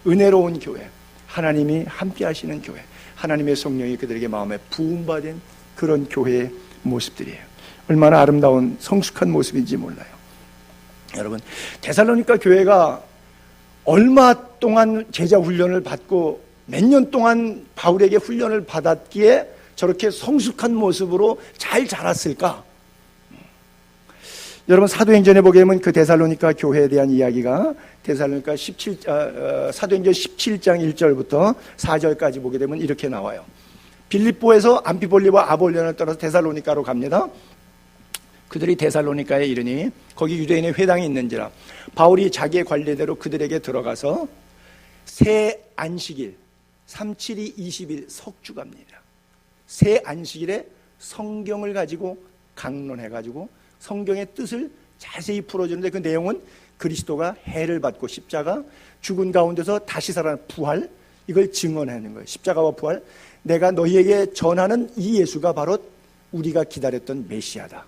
은혜로운 교회, 하나님이 함께 하시는 교회, 하나님의 성령이 그들에게 마음에 부음받은 그런 교회의 모습들이에요. 얼마나 아름다운 성숙한 모습인지 몰라요. 여러분, 데살로니가 교회가 얼마 동안 제자 훈련을 받고 몇 년 동안 바울에게 훈련을 받았기에 저렇게 성숙한 모습으로 잘 자랐을까? 여러분, 사도행전에 보게 되면 그 데살로니가 교회에 대한 이야기가 사도행전 17장 1절부터 4절까지 보게 되면 이렇게 나와요. 빌립보에서 암피볼리와 아볼리온을 떠나서 데살로니가로 갑니다. 그들이 데살로니가에 이르니 거기 유대인의 회당이 있는지라 바울이 자기의 관례대로 그들에게 들어가서 새 안식일 372 20일 석주갑니다. 새 안식일에 성경을 가지고 강론해가지고 성경의 뜻을 자세히 풀어주는데, 그 내용은 그리스도가 해를 받고 십자가, 죽은 가운데서 다시 살아난 부활, 이걸 증언하는 거예요. 십자가와 부활, 내가 너희에게 전하는 이 예수가 바로 우리가 기다렸던 메시아다.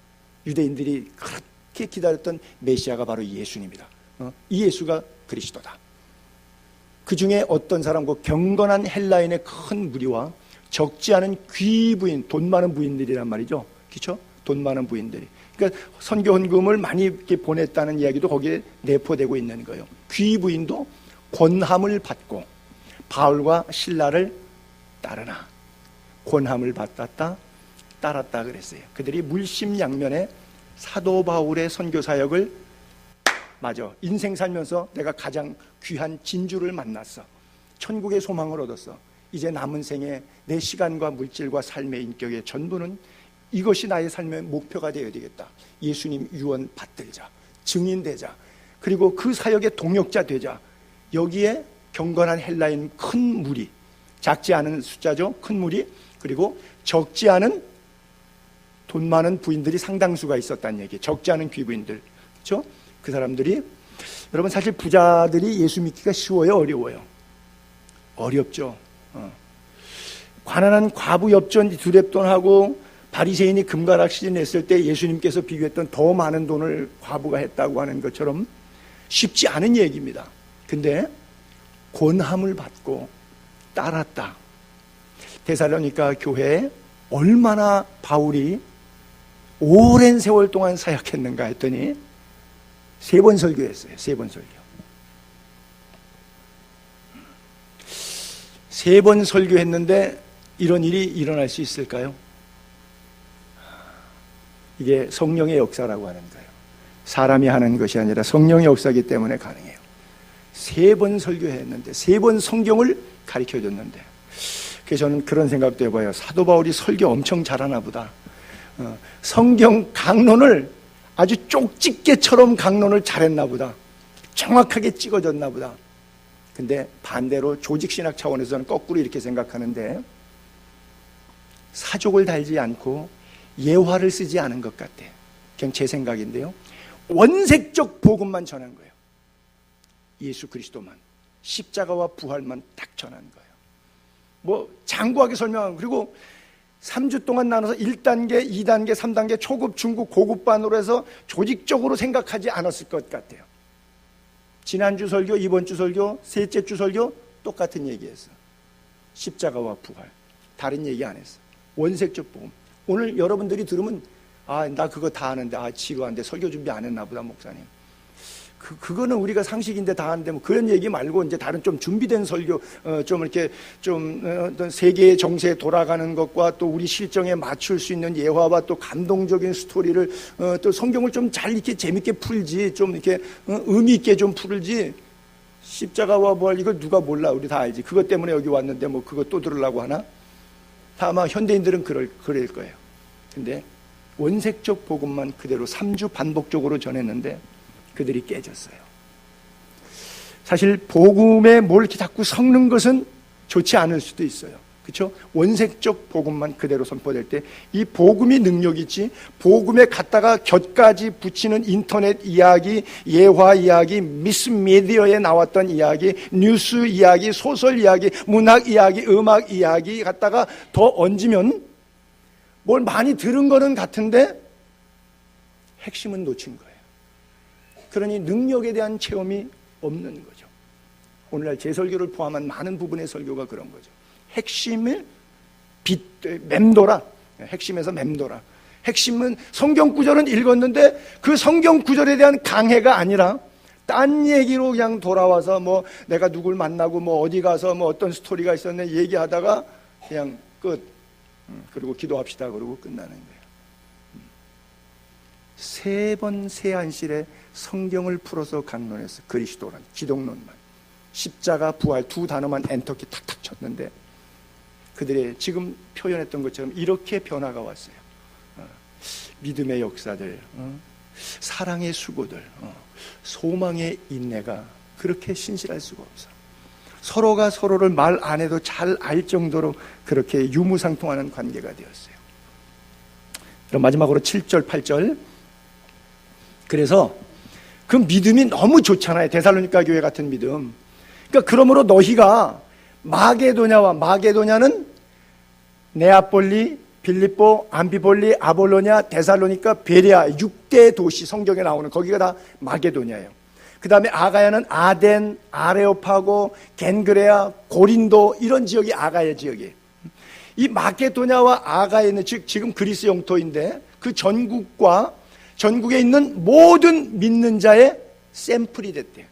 유대인들이 그렇게 기다렸던 메시아가 바로 예수님이다. 이 예수가 그리스도다. 그 중에 어떤 사람과 경건한 헬라인의 큰 무리와 적지 않은 귀부인, 돈 많은 부인들이란 말이죠. 그렇죠? 돈 많은 부인들이. 그러니까 선교 헌금을 많이 이렇게 보냈다는 이야기도 거기에 내포되고 있는 거예요. 귀 부인도 권함을 받고 바울과 실라를 따르나 권함을 받았다 따랐다 그랬어요. 그들이 물심양면에 사도 바울의 선교 사역을 맞아 인생 살면서 내가 가장 귀한 진주를 만났어. 천국의 소망을 얻었어. 이제 남은 생에 내 시간과 물질과 삶의 인격의 전부는 이것이 나의 삶의 목표가 되어야 되겠다. 예수님 유언 받들자, 증인되자, 그리고 그 사역의 동역자 되자. 여기에 경건한 헬라인 큰 무리, 작지 않은 숫자죠. 큰 무리, 그리고 적지 않은 돈 많은 부인들이 상당수가 있었다는 얘기. 적지 않은 귀부인들, 그렇죠? 그 사람들이, 여러분 사실 부자들이 예수 믿기가 쉬워요, 어려워요? 어렵죠. 가난한 과부 엽전 두렙돈하고 바리새인이 금가락시를 냈을 때 예수님께서 비교했던 더 많은 돈을 과부가 했다고 하는 것처럼 쉽지 않은 얘기입니다. 근데 권함을 받고 따랐다. 데살로니가 교회에 얼마나 바울이 오랜 세월 동안 사역했는가 했더니 3번 설교했어요. 3번 설교. 3번 설교했는데 이런 일이 일어날 수 있을까요? 이게 성령의 역사라고 하는 거예요. 사람이 하는 것이 아니라 성령의 역사이기 때문에 가능해요. 3번 설교했는데 3번 성경을 가르쳐줬는데, 그래서 저는 그런 생각도 해봐요. 사도 바울이 설교 엄청 잘하나 보다. 성경 강론을 아주 쪽집게처럼 강론을 잘했나 보다. 정확하게 찍어줬나 보다. 근데 반대로 조직신학 차원에서는 거꾸로 이렇게 생각하는데, 사족을 달지 않고 예화를 쓰지 않은 것 같아. 그냥 제 생각인데요. 원색적 복음만 전한 거예요. 예수 그리스도만, 십자가와 부활만 딱 전한 거예요. 뭐 장구하게 설명하고, 그리고 3주 동안 나눠서 1단계, 2단계, 3단계, 초급, 중급, 고급반으로 해서 조직적으로 생각하지 않았을 것 같아요. 지난주 설교, 이번 주 설교, 셋째 주 설교 똑같은 얘기했어. 십자가와 부활. 다른 얘기 안 했어. 원색적 복음. 오늘 여러분들이 들으면 나 그거 다 아는데 지루한데 설교 준비 안 했나 보다 목사님. 그거는 우리가 상식인데 다 하는데 뭐 그런 얘기 말고 이제 다른 좀 준비된 설교, 좀 이렇게 좀 어떤 세계의 정세에 돌아가는 것과 또 우리 실정에 맞출 수 있는 예화와 또 감동적인 스토리를 또 성경을 좀 잘 이렇게 재밌게 풀지, 좀 이렇게 의미 있게 좀 풀지. 십자가와 부활 이걸 누가 몰라? 우리 다 알지. 그것 때문에 여기 왔는데 뭐 그거 또 들으려고 하나? 다 아마 현대인들은 그럴 거예요. 근데 원색적 복음만 그대로 3주 반복적으로 전했는데 그들이 깨졌어요. 사실 복음에 뭘 이렇게 자꾸 섞는 것은 좋지 않을 수도 있어요. 그렇죠? 원색적 복음만 그대로 선포될 때 이 복음이 능력 있지, 복음에 갖다가 곁까지 붙이는 인터넷 이야기, 예화 이야기, 미스 미디어에 나왔던 이야기, 뉴스 이야기, 소설 이야기, 문학 이야기, 음악 이야기 갖다가 더 얹으면 뭘 많이 들은 거는 같은데 핵심은 놓친 거예요. 그러니 능력에 대한 체험이 없는 거죠. 오늘날 제 설교를 포함한 많은 부분의 설교가 그런 거죠. 핵심을 맴돌아. 핵심에서 맴돌아. 핵심은 성경 구절은 읽었는데 그 성경 구절에 대한 강해가 아니라 딴 얘기로 그냥 돌아와서 뭐 내가 누굴 만나고 뭐 어디 가서 뭐 어떤 스토리가 있었네 얘기하다가 그냥 끝. 그리고 기도합시다 그러고 끝나는 거예요. 3번 세안실에 성경을 풀어서 강론했어. 그리스도란 기독론만, 십자가, 부활 2 단어만 엔터키 탁탁 쳤는데 그들의 지금 표현했던 것처럼 이렇게 변화가 왔어요. 믿음의 역사들, 사랑의 수고들, 소망의 인내가 그렇게 신실할 수가 없어. 서로가 서로를 말 안 해도 잘 알 정도로 그렇게 유무상통하는 관계가 되었어요. 그럼 마지막으로 7절, 8절. 그래서 그 믿음이 너무 좋잖아요. 데살로니가 교회 같은 믿음. 그러니까 그러므로 너희가 마게도냐는 네아폴리, 빌립보, 암피볼리, 아볼로냐, 데살로니가, 베레아 6대 도시 성경에 나오는 거기가 다 마게도냐예요. 그 다음에 아가야는 아덴, 아레오파고, 겐그레아, 고린도 이런 지역이 아가야 지역이에요. 이 마게도냐와 아가야는 즉 지금 그리스 영토인데 그 전국과 전국에 있는 모든 믿는 자의 샘플이 됐대요.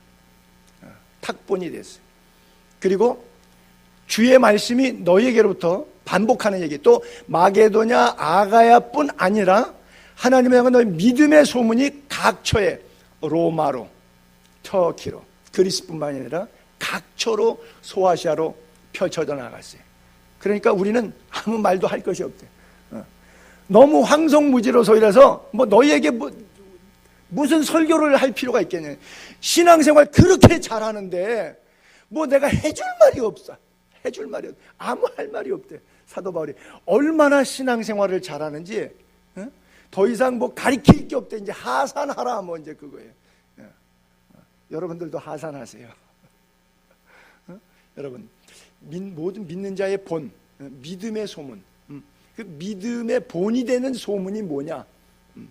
탁본이 됐어요. 그리고 주의 말씀이 너희에게로부터 반복하는 얘기, 또 마게도냐 아가야뿐 아니라 하나님의 향한 너희 믿음의 소문이 각처에 로마로, 터키로, 그리스뿐만 아니라 각처로 소아시아로 펼쳐져 나갔어요. 그러니까 우리는 아무 말도 할 것이 없대. 너무 황송무지로서 뭐 너희에게 무슨 설교를 할 필요가 있겠냐. 신앙생활 그렇게 잘하는데 뭐 내가 해줄 말이 없어. 해줄 말이 없어. 아무 할 말이 없대. 사도 바울이 얼마나 신앙생활을 잘하는지 더 이상 뭐 가리킬 게 없대. 이제 하산하라 뭐 이제 그거예요. 여러분들도 하산하세요. 여러분 모든 믿는 자의 본, 믿음의 소문, 그 믿음의 본이 되는 소문이 뭐냐?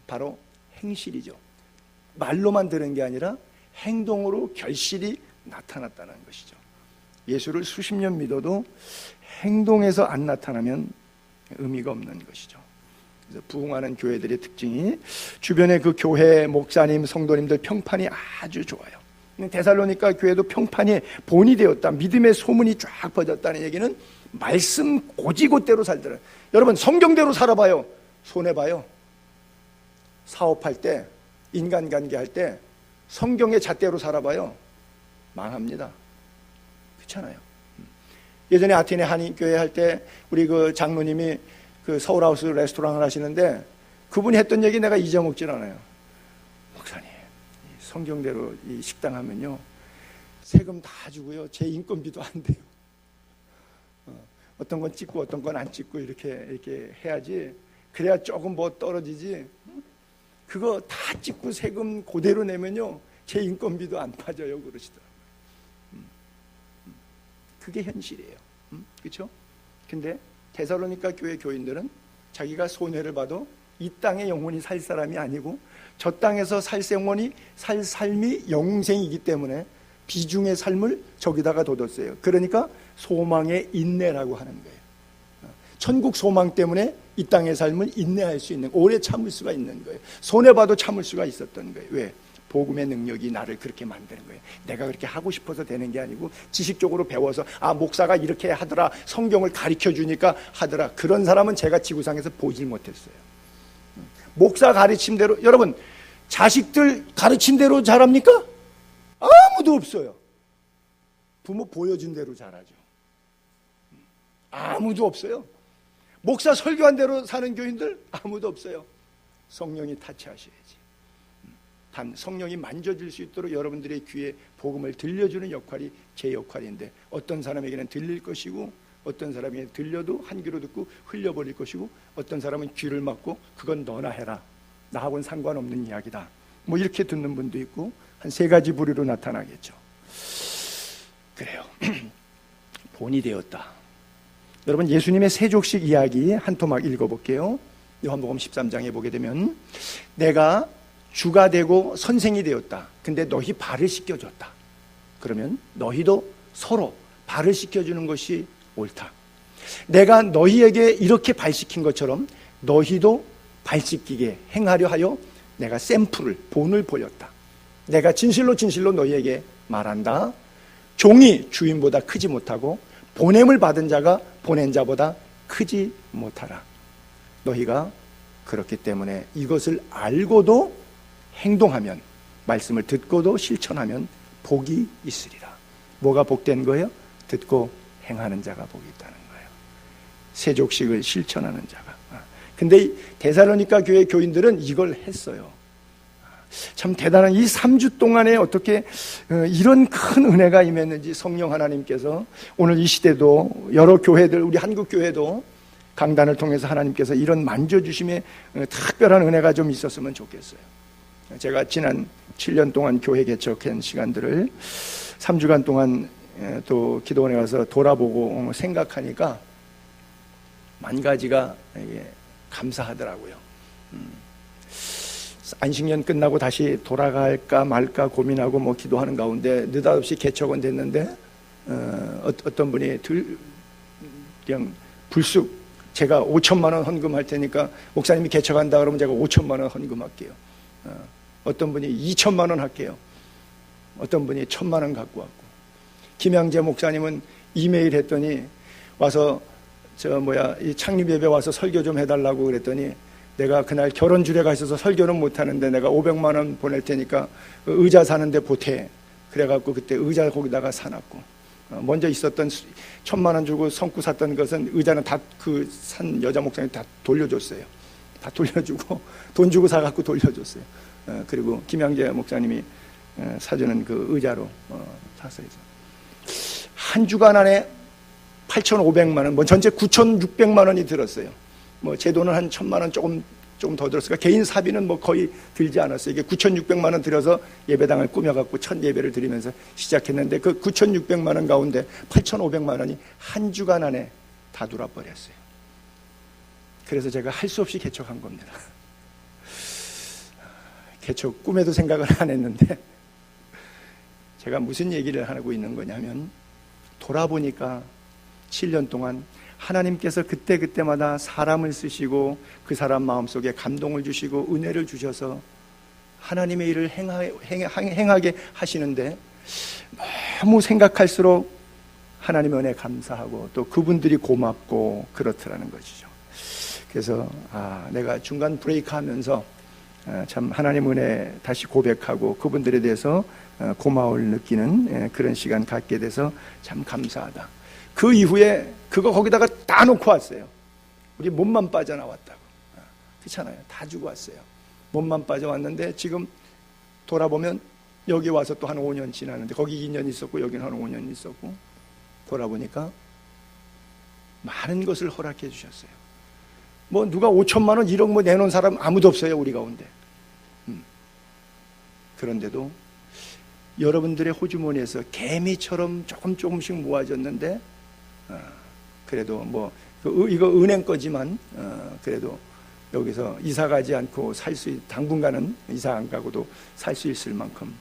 바로 행실이죠. 말로만 들은 게 아니라 행동으로 결실이 나타났다는 것이죠. 예수를 수십 년 믿어도 행동에서 안 나타나면 의미가 없는 것이죠. 그래서 부흥하는 교회들의 특징이 주변의 그 교회 목사님, 성도님들 평판이 아주 좋아요. 데살로니가 교회도 평판이 본이 되었다. 믿음의 소문이 쫙 퍼졌다는 얘기는 말씀 고지고대로 살더라. 여러분 성경대로 살아봐요. 손해봐요. 사업할 때, 인간관계할 때 성경의 잣대로 살아봐요. 망합니다. 그렇잖아요. 예전에 아테네 한인교회 할 때 우리 그 장로님이 그 서울하우스 레스토랑을 하시는데 그분이 했던 얘기 내가 잊어먹질 않아요. 목사님, 성경대로 이 식당 하면요 세금 다 주고요 제 인건비도 안 돼요. 어떤 건 찍고 어떤 건 안 찍고 이렇게 해야지. 그래야 조금 뭐 떨어지지. 그거 다 찍고 세금 그대로 내면요 제 인건비도 안 빠져요 그러시더라고요. 그게 현실이에요. 그렇죠? 근데 데살로니가 교회 교인들은 자기가 손해를 봐도 이 땅에 영원히 살 사람이 아니고 저 땅에서 살 삶이 영생이기 때문에 비중의 삶을 저기다가 뒀어요. 그러니까 소망의 인내라고 하는 거예요. 천국 소망 때문에 이 땅의 삶을 인내할 수 있는, 오래 참을 수가 있는 거예요. 손해봐도 참을 수가 있었던 거예요. 왜? 복음의 능력이 나를 그렇게 만드는 거예요. 내가 그렇게 하고 싶어서 되는 게 아니고 지식적으로 배워서 목사가 이렇게 하더라, 성경을 가르쳐주니까 하더라. 그런 사람은 제가 지구상에서 보질 못했어요. 목사 가르침대로, 여러분 자식들 가르침대로 자랍니까? 아무도 없어요. 부모 보여준 대로 자라죠. 아무도 없어요. 목사 설교한 대로 사는 교인들 아무도 없어요. 성령이 타치하셔야지. 단 성령이 만져질 수 있도록 여러분들의 귀에 복음을 들려주는 역할이 제 역할인데, 어떤 사람에게는 들릴 것이고 어떤 사람에게는 들려도 한 귀로 듣고 흘려버릴 것이고, 어떤 사람은 귀를 막고 그건 너나 해라, 나하고는 상관없는 이야기다, 뭐 이렇게 듣는 분도 있고, 한 세 가지 부류로 나타나겠죠. 그래요. 본이 되었다. 여러분 예수님의 세족식 이야기 한 토막 읽어볼게요. 요한복음 13장에 보게 되면 내가 주가 되고 선생이 되었다. 근데 너희 발을 씻겨줬다. 그러면 너희도 서로 발을 씻겨주는 것이 옳다. 내가 너희에게 이렇게 발 씻긴 것처럼 너희도 발 씻기게 행하려 하여 내가 샘플을, 본을 보였다. 내가 진실로 너희에게 말한다. 종이 주인보다 크지 못하고 보냄을 받은 자가 보낸 자보다 크지 못하라. 너희가 그렇기 때문에 이것을 알고도 행동하면, 말씀을 듣고도 실천하면 복이 있으리라. 뭐가 복된 거예요? 듣고 행하는 자가 복이 있다는 거예요. 세족식을 실천하는 자가. 근데 데살로니가 교회 교인들은 이걸 했어요. 참 대단한, 이 3주 동안에 어떻게 이런 큰 은혜가 임했는지 성령 하나님께서 오늘 이 시대도 여러 교회들, 우리 한국 교회도 강단을 통해서 하나님께서 이런 만져주심의 특별한 은혜가 좀 있었으면 좋겠어요. 제가 지난 7년 동안 교회 개척한 시간들을 3주간 동안 또 기도원에 가서 돌아보고 생각하니까 만 가지가 감사하더라고요. 안식년 끝나고 다시 돌아갈까 말까 고민하고 뭐 기도하는 가운데 느닷없이 개척은 됐는데 어떤 분이 그냥 불쑥 제가 5천만 원 헌금할 테니까 목사님이 개척한다 그러면 제가 5천만 원 헌금할게요. 어떤 분이 2천만 원 할게요. 어떤 분이 1,000만 원 갖고 왔고. 김양재 목사님은 이메일 했더니 와서 이 창립 예배 와서 설교 좀 해달라고 그랬더니 내가 그날 결혼 주례가 있어서 설교는 못 하는데 내가 500만 원 보낼 테니까 의자 사는데 보태. 그래갖고 그때 의자 거기다가 사놨고, 먼저 있었던 1,000만 원 주고 성구 샀던 것은 의자는 다 그 산 여자 목사님 다 돌려줬어요. 다 돌려주고 돈 주고 사갖고 돌려줬어요. 그리고 김양재 목사님이 사주는 그 의자로 샀어요. 한 주간 안에 8,500만 원, 뭐 전체 9,600만 원이 들었어요. 뭐 제 돈은 한 1,000만 원 조금 더 들었으니까 개인 사비는 뭐 거의 들지 않았어요. 이게 9,600만 원 들여서 예배당을 꾸며갖고 첫 예배를 드리면서 시작했는데 그 9,600만 원 가운데 8,500만 원이 한 주간 안에 다 돌아버렸어요. 그래서 제가 할 수 없이 개척한 겁니다. 개척 꿈에도 생각을 안 했는데 제가 무슨 얘기를 하고 있는 거냐면, 돌아보니까 7년 동안 하나님께서 그때그때마다 사람을 쓰시고 그 사람 마음속에 감동을 주시고 은혜를 주셔서 하나님의 일을 행하게 하시는데, 너무 생각할수록 하나님의 은혜 감사하고 또 그분들이 고맙고 그렇더라는 것이죠. 그래서 내가 중간 브레이크 하면서 참 하나님 은혜 다시 고백하고 그분들에 대해서 고마움을 느끼는 그런 시간 갖게 돼서 참 감사하다. 그 이후에 그거 거기다가 다 놓고 왔어요. 우리 몸만 빠져나왔다고. 그렇잖아요. 다 주고 왔어요. 몸만 빠져왔는데 지금 돌아보면 여기 와서 또 한 5년 지났는데, 거기 2년 있었고 여기는 한 5년 있었고, 돌아보니까 많은 것을 허락해 주셨어요. 뭐 누가 5천만 원 1억 뭐 내놓은 사람 아무도 없어요, 우리 가운데. 그런데도 여러분들의 호주머니에서 개미처럼 조금씩 모아졌는데, 그래도 뭐 이거 은행 거지만 그래도 여기서 이사 가지 않고 당분간은 이사 안 가고도 살 수 있을 만큼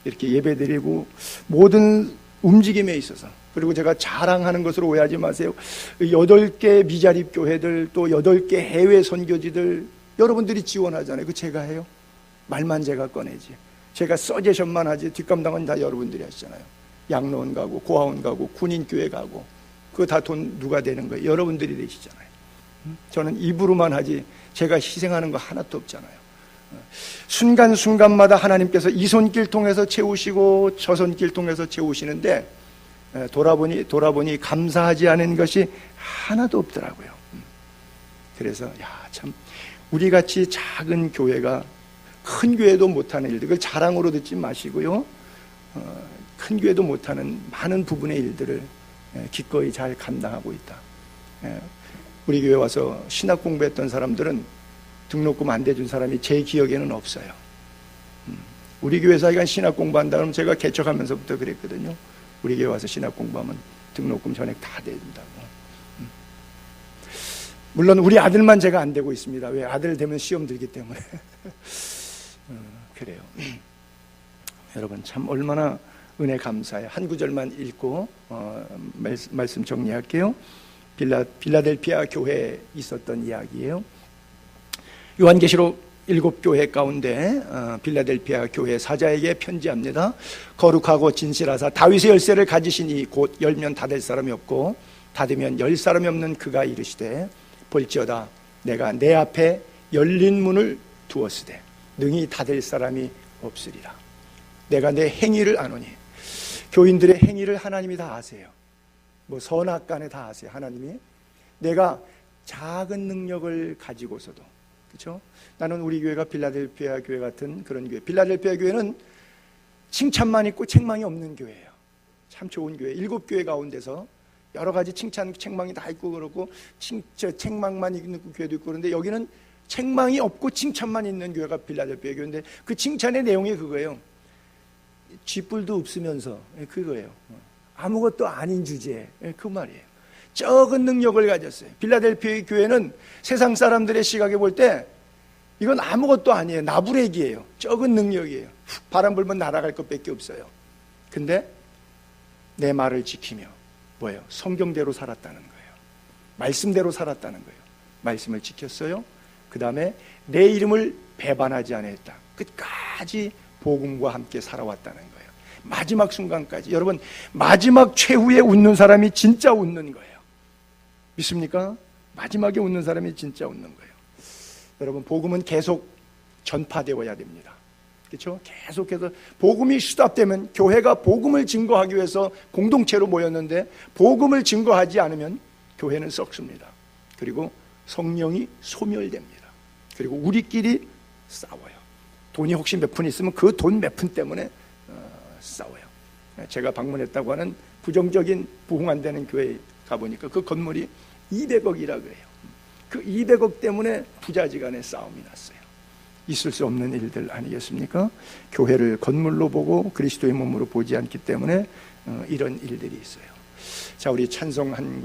이렇게 예배드리고 모든 움직임에 있어서, 그리고 제가 자랑하는 것으로 오해하지 마세요. 8개 미자립 교회들, 또 8개 해외 선교지들 여러분들이 지원하잖아요. 그 제가 해요? 말만 제가 꺼내지. 제가 서제션만 하지 뒷감당은 다 여러분들이 하시잖아요. 양로원 가고 고아원 가고 군인교회 가고 그거 다 돈 누가 되는 거예요? 여러분들이 되시잖아요. 저는 입으로만 하지 제가 희생하는 거 하나도 없잖아요. 순간순간마다 하나님께서 이 손길 통해서 채우시고 저 손길 통해서 채우시는데, 돌아보니 감사하지 않은 것이 하나도 없더라고요. 그래서 참 우리같이 작은 교회가 큰 교회도 못하는 일들, 그걸 자랑으로 듣지 마시고요, 큰 교회도 못하는 많은 부분의 일들을 기꺼이 잘 감당하고 있다. 우리 교회 와서 신학 공부했던 사람들은 등록금 안 대준 사람이 제 기억에는 없어요. 우리 교회에서 이건 신학 공부한다 그러면 제가 개척하면서부터 그랬거든요. 우리 교회 와서 신학 공부하면 등록금 전액 다 대준다고. 물론 우리 아들만 제가 안 되고 있습니다. 왜? 아들 되면 시험 들기 때문에. 그래요. 여러분 참 얼마나 은혜 감사해요. 한 구절만 읽고 말씀 정리할게요. 빌라델피아 교회에 있었던 이야기예요. 요한계시록 7교회 가운데 빌라델피아 교회 사자에게 편지합니다. 거룩하고 진실하사 다윗의 열쇠를 가지시니 곧 열면 닫을 사람이 없고 닫으면 열 사람이 없는 그가 이르시되, 볼지어다 내가 내 앞에 열린 문을 두었으되 능히 닫을 사람이 없으리라. 내가 내 행위를 아노니. 교인들의 행위를 하나님이 다 아세요. 뭐 선악간에 다 아세요. 하나님이. 내가 작은 능력을 가지고서도, 그렇죠? 나는 우리 교회가 빌라델피아 교회 같은 그런 교회. 빌라델피아 교회는 칭찬만 있고 책망이 없는 교회예요. 참 좋은 교회. 7교회 가운데서 여러 가지 책망이 다 있고 그렇고 책망만 있는 교회도 있고, 그런데 여기는 책망이 없고 칭찬만 있는 교회가 빌라델피아 교회인데, 그 칭찬의 내용이 그거예요. 쥐뿔도 없으면서, 그거예요. 아무것도 아닌 주제에, 그 말이에요. 적은 능력을 가졌어요. 빌라델피아 교회는 세상 사람들의 시각에 볼 때 이건 아무것도 아니에요. 나부레기예요. 적은 능력이에요. 바람 불면 날아갈 것밖에 없어요. 근데 내 말을 지키며 뭐예요? 성경대로 살았다는 거예요. 말씀대로 살았다는 거예요. 말씀을 지켰어요. 그 다음에 내 이름을 배반하지 않았다. 끝까지 복음과 함께 살아왔다는 거예요. 마지막 순간까지. 여러분, 마지막 최후에 웃는 사람이 진짜 웃는 거예요. 믿습니까? 마지막에 웃는 사람이 진짜 웃는 거예요. 여러분, 복음은 계속 전파되어야 됩니다. 그렇죠? 계속해서 복음이 수답되면, 교회가 복음을 증거하기 위해서 공동체로 모였는데 복음을 증거하지 않으면 교회는 썩습니다. 그리고 성령이 소멸됩니다. 그리고 우리끼리 싸워요. 돈이 혹시 몇 푼 있으면 그 돈 몇 푼 때문에 싸워요. 제가 방문했다고 하는 부정적인 부흥 안 되는 교회에 가보니까 그 건물이 200억이라 그래요. 그 200억 때문에 부자지간에 싸움이 났어요. 있을 수 없는 일들 아니겠습니까? 교회를 건물로 보고 그리스도의 몸으로 보지 않기 때문에 이런 일들이 있어요. 자, 우리 찬송 한